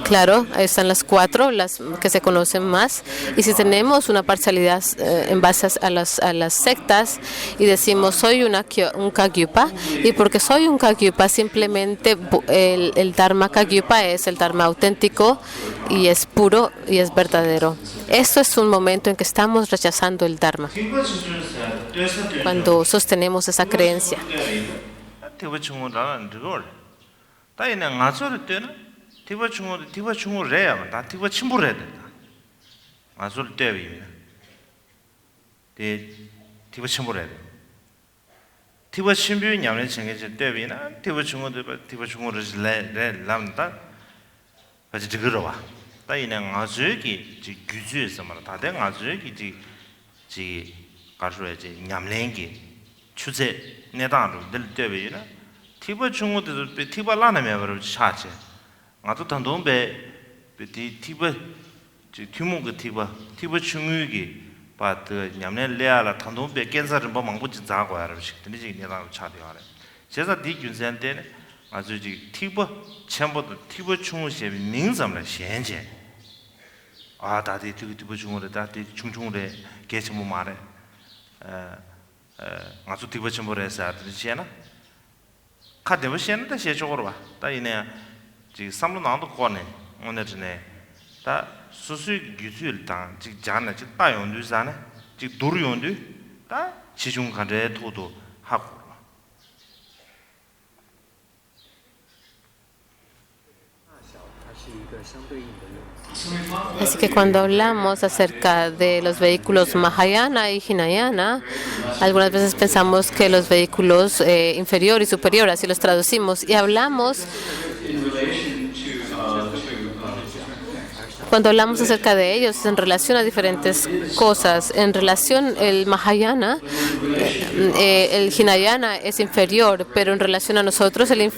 Claro, ahí están las 4, las que se conocen más. Y si tenemos una parcialidad en base a las sectas y decimos soy un Kagyupa, y porque soy un Kagyupa, simplemente el Dharma Kagyupa es el Dharma auténtico y es puro y es verdadero. Esto es un momento en que estamos rechazando el Dharma, cuando sostenemos esa creencia. 티바 충고 래야 다 티바 침부래 된다. 아술 때비면 데 티바 침부래 돼. 티바 침부 냠내 챙겨질 때비나 티바 충고를 래 람다 같이 들어 봐. 다이는 아주기 지 규주에서 말아 다된 아주기 지 가르쳐야지 냠랭기 추세 내단으로 될 때비나 티바 충고도 티바 라나면 바로 차지. 아도 단동배 티바 튜모가 티바 중요기 바드 냠네 레알라 단동배 겐사를 뭐 망부지 자고 알아 식더니 이제 내가 차려 알아 제가 디 균센데 아주 티바 첨부도 티바 중요시 민감을 현재 아 다디 티바 중요를 다디 중중을 계속 뭐 말해 아주 티바 첨부를 해서 아들이잖아 카데버 시엔다 시적으로 봐 다이네 지금 삼로 나도 거네 오늘네 다 수수 기술 당 지금 자네 지금 다용도잖아 지금 도르용도 다 지중 간에 도도 하고 Así que cuando hablamos acerca de los vehículos Mahayana y Hinayana, algunas veces pensamos que los vehículos inferior y superior, así los traducimos, y hablamos. Cuando hablamos acerca de ellos en relación a diferentes cosas, en relación el Mahayana, el Hinayana es inferior, pero en relación a nosotros el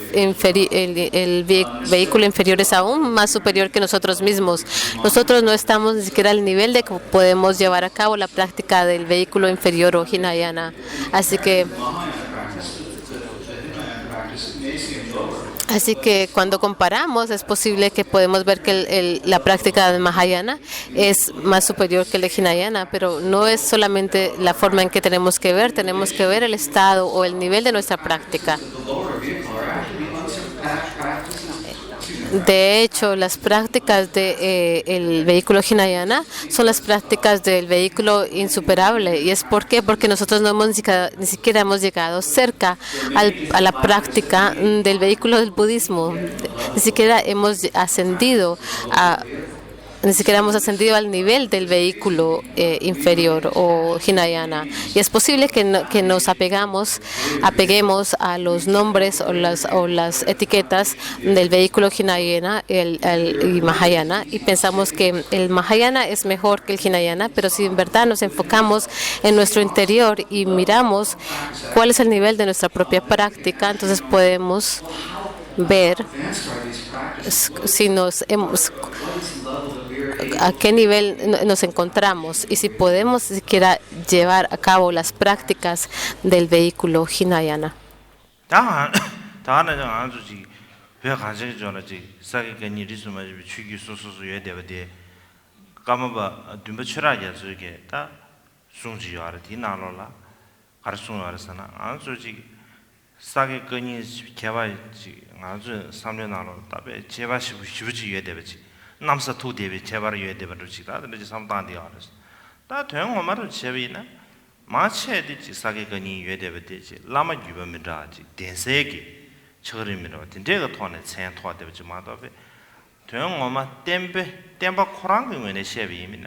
vehículo inferior es aún más superior que nosotros mismos. Nosotros no estamos ni siquiera al nivel de que podemos llevar a cabo la práctica del vehículo inferior o Hinayana. Así que cuando comparamos es posible que podemos ver que la práctica de Mahayana es más superior que el de Hinayana, pero no es solamente la forma en que tenemos que ver el estado o el nivel de nuestra práctica. De hecho, las prácticas del vehículo Hinayana son las prácticas del vehículo insuperable. ¿Y es por qué? Porque nosotros no hemos ni siquiera hemos llegado cerca a la práctica del vehículo del budismo. Ni siquiera hemos ascendido al nivel del vehículo inferior o Hinayana. Y es posible que nos apeguemos a los nombres o las etiquetas del vehículo Hinayana y Mahayana y pensamos que el Mahayana es mejor que el Hinayana, pero si en verdad nos enfocamos en nuestro interior y miramos cuál es el nivel de nuestra propia práctica, entonces podemos ver a qué nivel nos encontramos y si podemos siquiera llevar a cabo las prácticas del vehículo Hinayana. 싸게 거니 개발지 아주 3년 나로 답에 제바시 부지 예대베지 남사 투대비 제발 예대베로 지다 근데 삼단디 알았어 다 대응 말을 제비나 마체디 싸게 거니 예대베지 라마 유범이라지 dense기 처리미로 된데가 토네 천 토대베지 마도베 대응 엄마 템바 코랑 그면에 셰비미나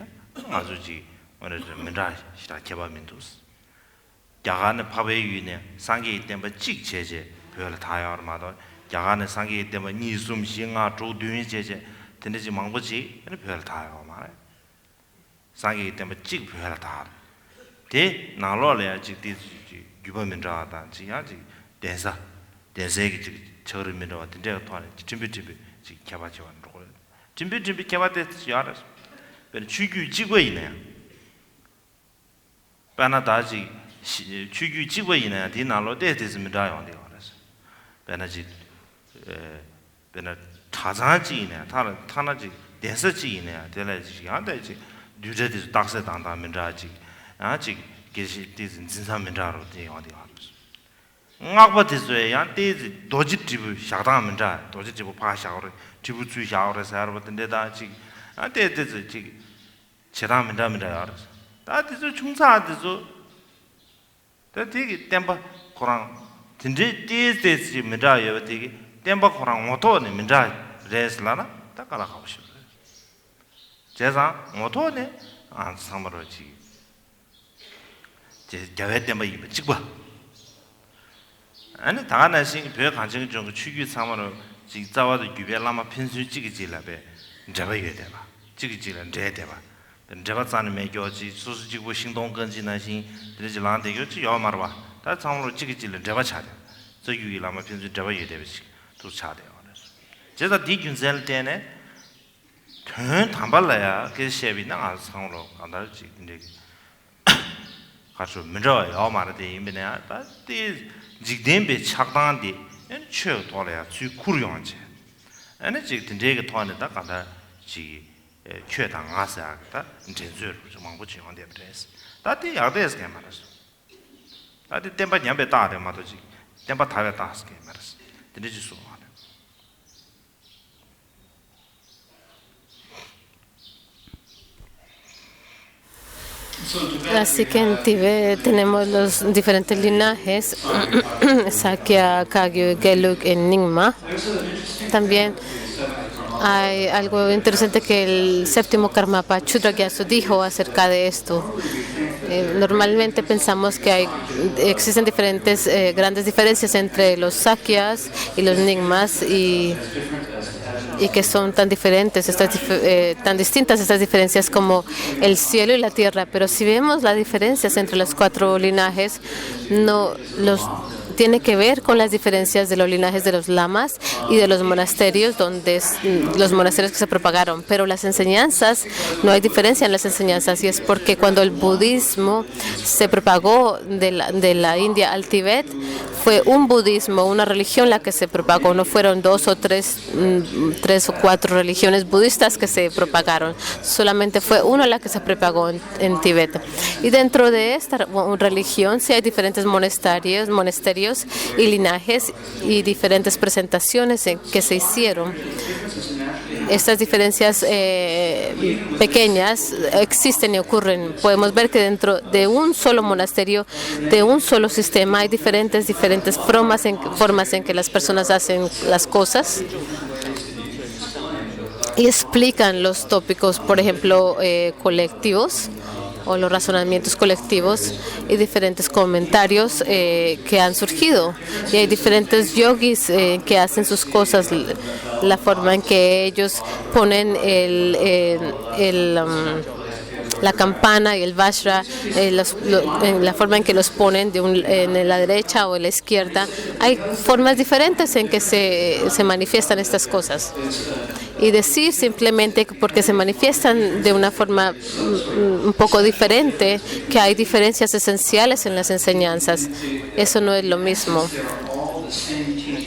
아주지 오늘 민라 시다 개발민도스 야간에 밥에 유네 상계 때문에 직제제 별 다야마도 야간에 상계 때문에 니숨 신아 조드윈 제제 되는지 망보지 별 다야 말 상계 때문에 직별 다. 대 나로래 직디 유범민자다 지야지 대세기 저르미로 왔는데 토안에 준비 개발지 완로 준비 개발됐지 알았어. 별 주규 지고 있네. 바나다지 추규 지고이나 디나로 데데스미다 용데 알았어. 베나지 베나 차장지네 타나지 대서지네 될지 안되지 뉴저지 딱세 당다 민자지 아지 계시 디진 진사 민자로 돼 어디 ngakba yan te doji tribu shagda minja doji tribu pa shagre tribu chu shagre sar boten de da chi ante de chi cheda minja minja yar da de zo chungsa de zo da de tempa korang tinje de chi minja ye de tempa korang moto ne minja res la na da kala khaw shi 제사 moto ne an samaro chi 제 jawe tempa yi chikba 아니 다가나신 별 간증 좀 추규 상으로 직자와도 규별라마 편수 찍이지라베 잡아야 돼봐 찍이지는 돼 돼봐 제가 자는 매교지 수수지고 행동 건지나신 들지랑 되겠지 요 말봐 다 상으로 찍이지는 잡아 차대 저 유일라마 편수 잡아야 되지 또 차대요 제가 디균셀 때네 전 담발라야 그 셰비나 안 상으로 간다지 근데 가서 먼저 요 말에 이면에 다디 직된베 착당한데 최 돌아야 주 구르용한지 아니 지금 되게 도안에다 간다 지 최당 아사다 인제저 좀 망고지 한데 그래서 다디 야데스 게 말았어 다디 템바 냠베 다데 마도지 템바 다베 다스 게 말았어 되지 수 Así que en Tibet tenemos los diferentes linajes, Sakya, Kagyu, Gelug, Nyingma. También hay algo interesante que el séptimo Karmapa Chudragyasu dijo acerca de esto. Normalmente pensamos que existen diferentes grandes diferencias entre los Sakyas y los Nyingmas y que son tan diferentes, tan distintas estas diferencias como el cielo y la tierra. Pero si vemos las diferencias entre los cuatro linajes, tiene que ver con las diferencias de los linajes de los lamas y de los monasterios, los monasterios que se propagaron. Pero las enseñanzas, no hay diferencia en las enseñanzas, y es porque cuando el budismo se propagó de la India al Tíbet, fue un budismo, una religión la que se propagó, no fueron dos o tres o cuatro religiones budistas que se propagaron, solamente fue una la que se propagó en Tíbet. Y dentro de esta religión sí hay diferentes monasterios y linajes y diferentes presentaciones que se hicieron. Estas diferencias pequeñas existen y ocurren. Podemos ver que dentro de un solo monasterio, de un solo sistema, hay diferentes formas en que las personas hacen las cosas y explican los tópicos, por ejemplo, colectivos o los razonamientos colectivos y diferentes comentarios que han surgido. Y hay diferentes yogis que hacen sus cosas, la forma en que ellos ponen la campana y el vajra, la forma en que los ponen en la derecha o en la izquierda. Hay formas diferentes en que se manifiestan estas cosas. Y decir simplemente porque se manifiestan de una forma un poco diferente, que hay diferencias esenciales en las enseñanzas, eso no es lo mismo.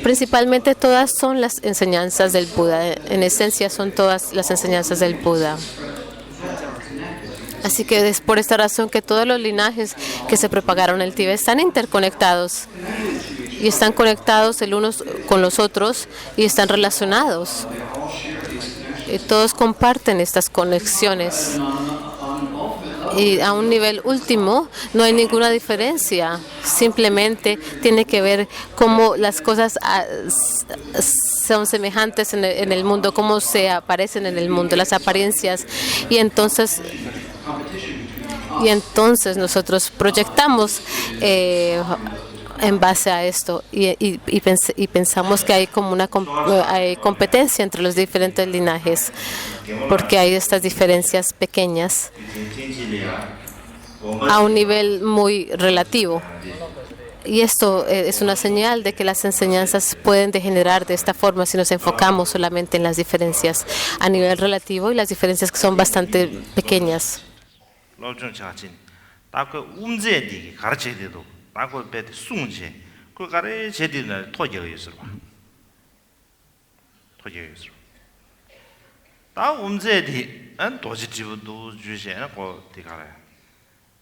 Principalmente todas son las enseñanzas del Buda, en esencia son todas las enseñanzas del Buda. Así que es por esta razón que todos los linajes que se propagaron en el Tíbet están interconectados y están conectados el unos con los otros y están relacionados. Y todos comparten estas conexiones. Y a un nivel último no hay ninguna diferencia. Simplemente tiene que ver cómo las cosas son semejantes en el mundo, cómo se aparecen en el mundo, las apariencias. Y entonces nosotros proyectamos en base a esto y pensamos que hay como hay competencia entre los diferentes linajes porque hay estas diferencias pequeñas a un nivel muy relativo. Y esto es una señal de que las enseñanzas pueden degenerar de esta forma si nos enfocamos solamente en las diferencias a nivel relativo y las diferencias que son bastante pequeñas. 나고 배드 숭제 그 가래 제디는 토지가 있어 봐. 토지가 있어. 다 움제디 안 도지지부도 주시에나 고 디가래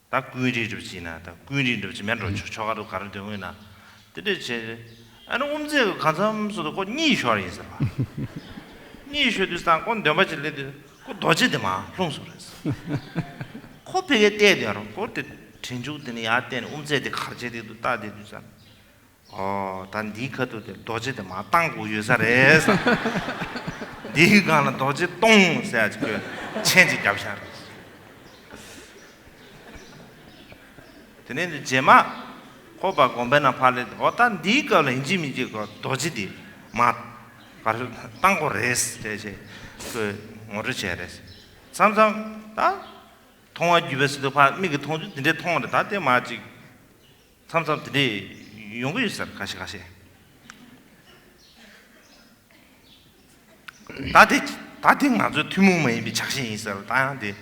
다 꾸이리 줍지나 다 꾸이리 줍지면 저가로 가는 경우에나 근데 안 움제 가sam수도 고 니셔리 있어 니셔도 상권 넘어질래도 고 도지데마 롱소레스 코피게 때려로 그때 진주드니 야때는 움제디 가르제디도 따디도잖아 단 니카도 도지데마 땅고 유사래서 니가는 도지 똥 써야지 그 체인지 잡샤. 근데 제마 코바 공배나 팔레 어떤 니가는 인지미지 그 도지디 맛 가르 땅고 레스 되지 그 모르지레스. 삼삼 다 통화 주베스도 파 미그 통주 근데 통화를 다때 마지 삼삼들이 용거 있어 가시. 다들 아주 튜모만 입이 자신이 있어요. 다한테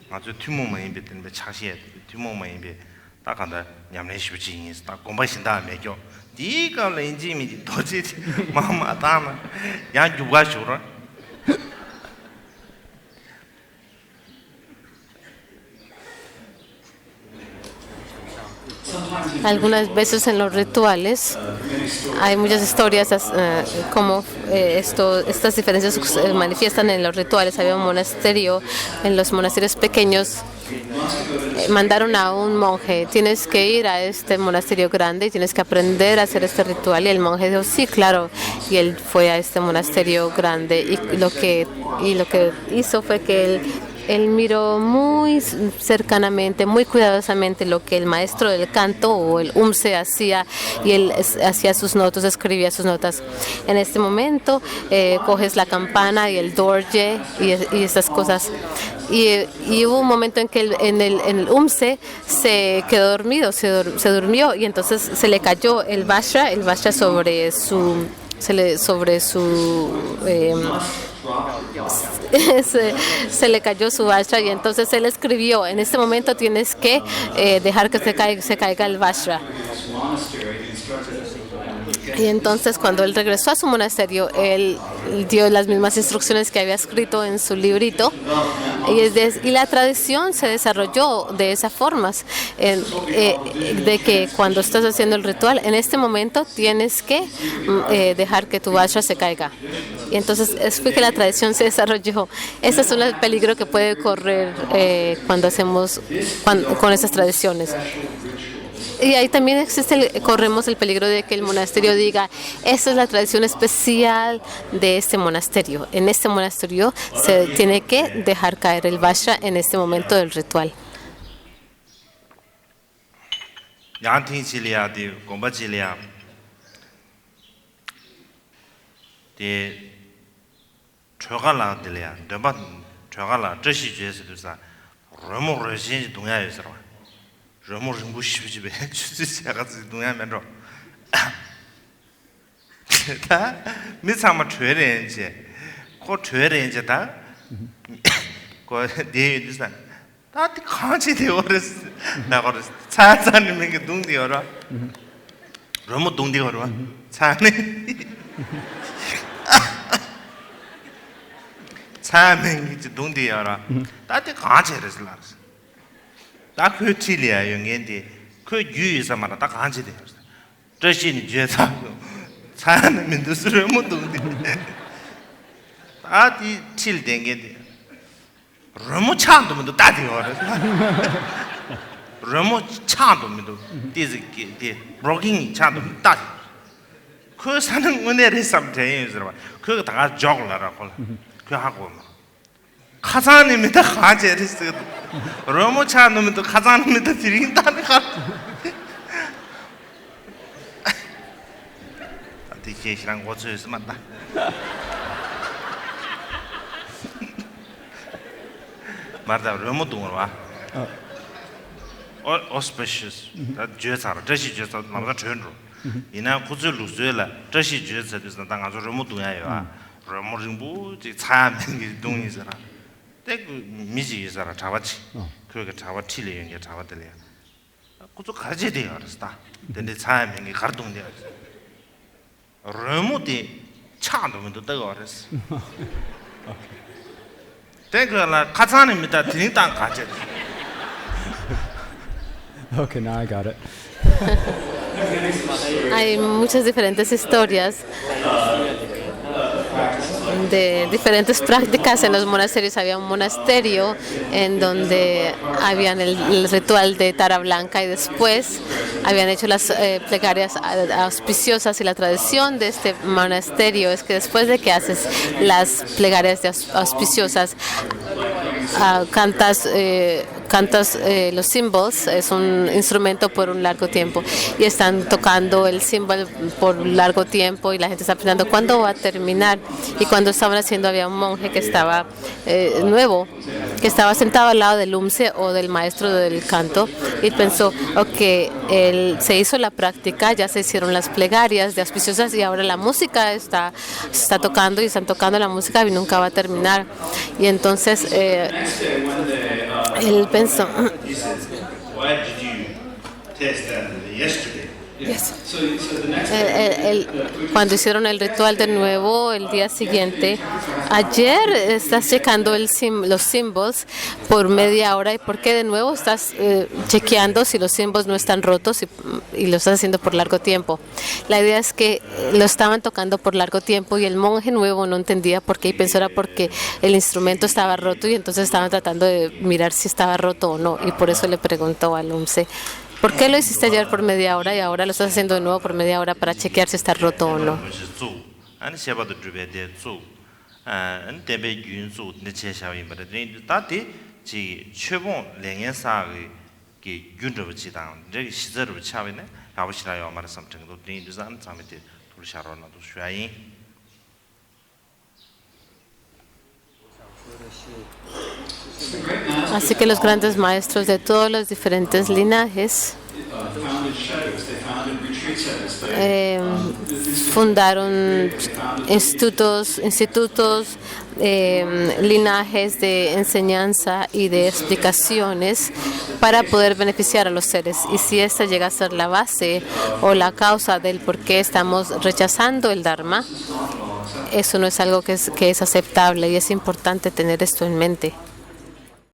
아주 튜모만 입이 때문에 자신이 튜모만 입이 딱 한다. 냠내 싶지 있어. 딱 공부하신다 매겨. 네가 렌지미 도지 마마 다나 야 주가 쇼라. Algunas veces en los rituales hay muchas historias como estas diferencias se manifiestan en los rituales. Había un monasterio, en los monasterios pequeños mandaron a un monje, tienes que ir a este monasterio grande y tienes que aprender a hacer este ritual. Y el monje dijo, sí, claro. Y él fue a este monasterio grande y lo que hizo fue que él miró muy cercanamente, muy cuidadosamente lo que el maestro del canto o el umse hacía y él hacía sus notas, escribía sus notas. En este momento coges la campana y el dorje y estas cosas. Y hubo un momento en que en el umse se quedó dormido, se durmió y entonces se le cayó el vajra sobre su se le cayó su vajra y entonces él escribió, en este momento tienes que dejar que se caiga el vajra. Y entonces cuando él regresó a su monasterio, él dio las mismas instrucciones que había escrito en su librito y la tradición se desarrolló de esas formas, de que cuando estás haciendo el ritual, en este momento tienes que dejar que tu vajra se caiga. Y entonces fue que la tradición se desarrolló. Ese es un peligro que puede correr cuando con esas tradiciones. Y ahí también corremos el peligro de que el monasterio diga, esta es la tradición especial de este monasterio. En este monasterio se tiene que dejar caer el vajra en este momento del ritual. römor bushibji be chusi yagatsi dunya menro ta mi sama chörenje ko chörenje da ko de disa ta ti khanchi de ores na ores cha cha ni me dung de ora römor dung de ora cha ne cha me ji dung de ora ta ti khanchi res la 딱 그 til이야 영인데 그 유에서 말아 딱 한지 돼요. 저신이 죄다 사는 민두스를 못 동데. 아디 til 된게 너무 차도면도 따디요. 너무 차도면도 디즈기 브로깅이 차도면 따디. 그 사는 은혜를 삼태에서 그거 다 적으라고 그 하고 카자님이다 가제리스 로모차 놈도 카자님이다 드린다는 거 디케시랑 고쳐서 맞다 말다 로모 동으로 와 auspicious 다 죄사로 저시 죄사 남자 전로 이나 구슬로 쇠라 저시 죄사도 당아서 로모 동야요 로모 정부 참는 동이잖아 그 미지 있어라 잡았지. 그렇게 잡아치려 연게 잡아들려. 그것도 가져야 돼요, 알았다. 근데 사람이 가르동돼요. 러모디 차도면도 떠가 알았어. 대그라 가자입니다. 드링당 가자. Okay, now I got it. Hay muchas diferentes historias de diferentes prácticas en los monasterios. Había un monasterio en donde habían el ritual de tara blanca y después habían hecho las plegarias auspiciosas, y la tradición de este monasterio es que después de que haces las plegarias auspiciosas, cantas los cymbals, es un instrumento por un largo tiempo, y están tocando el cymbal por largo tiempo y la gente está pensando cuándo va a terminar. Y cuando estaban haciendo, había un monje que estaba nuevo, que estaba sentado al lado del umse o del maestro del canto, y pensó, ok, se hizo la práctica, ya se hicieron las plegarias de auspiciosas y ahora la música está tocando, y están tocando la música y nunca va a terminar. Y entonces él pensó, He said, why did you test that yesterday? cuando hicieron el ritual de nuevo el día siguiente, ayer estás checando los symbols por media hora, y por qué de nuevo estás chequeando si los symbols no están rotos, y lo estás haciendo por largo tiempo. La idea es que lo estaban tocando por largo tiempo y el monje nuevo no entendía por qué, y pensó era porque el instrumento estaba roto, y entonces estaban tratando de mirar si estaba roto o no, y por eso le preguntó al UMSE, ¿por qué lo hiciste ayer por media hora y ahora lo estás haciendo de nuevo por media hora para chequear si está roto o no? 아니 샤바도 주베데 주 안데베 윤수 네체샤위 버데 다티 지 최본 랭엔사의 게 윤저부지당 저기 시저로 차베네 아버시라요 말을 삼정도 드인두산 참이데 돌샤로나도 슈아이 Así que los grandes maestros de todos los diferentes linajes fundaron institutos, linajes de enseñanza y de explicaciones para poder beneficiar a los seres. Y si esta llega a ser la base o la causa del por qué estamos rechazando el Dharma, eso no es algo que es aceptable, y es importante tener esto en mente.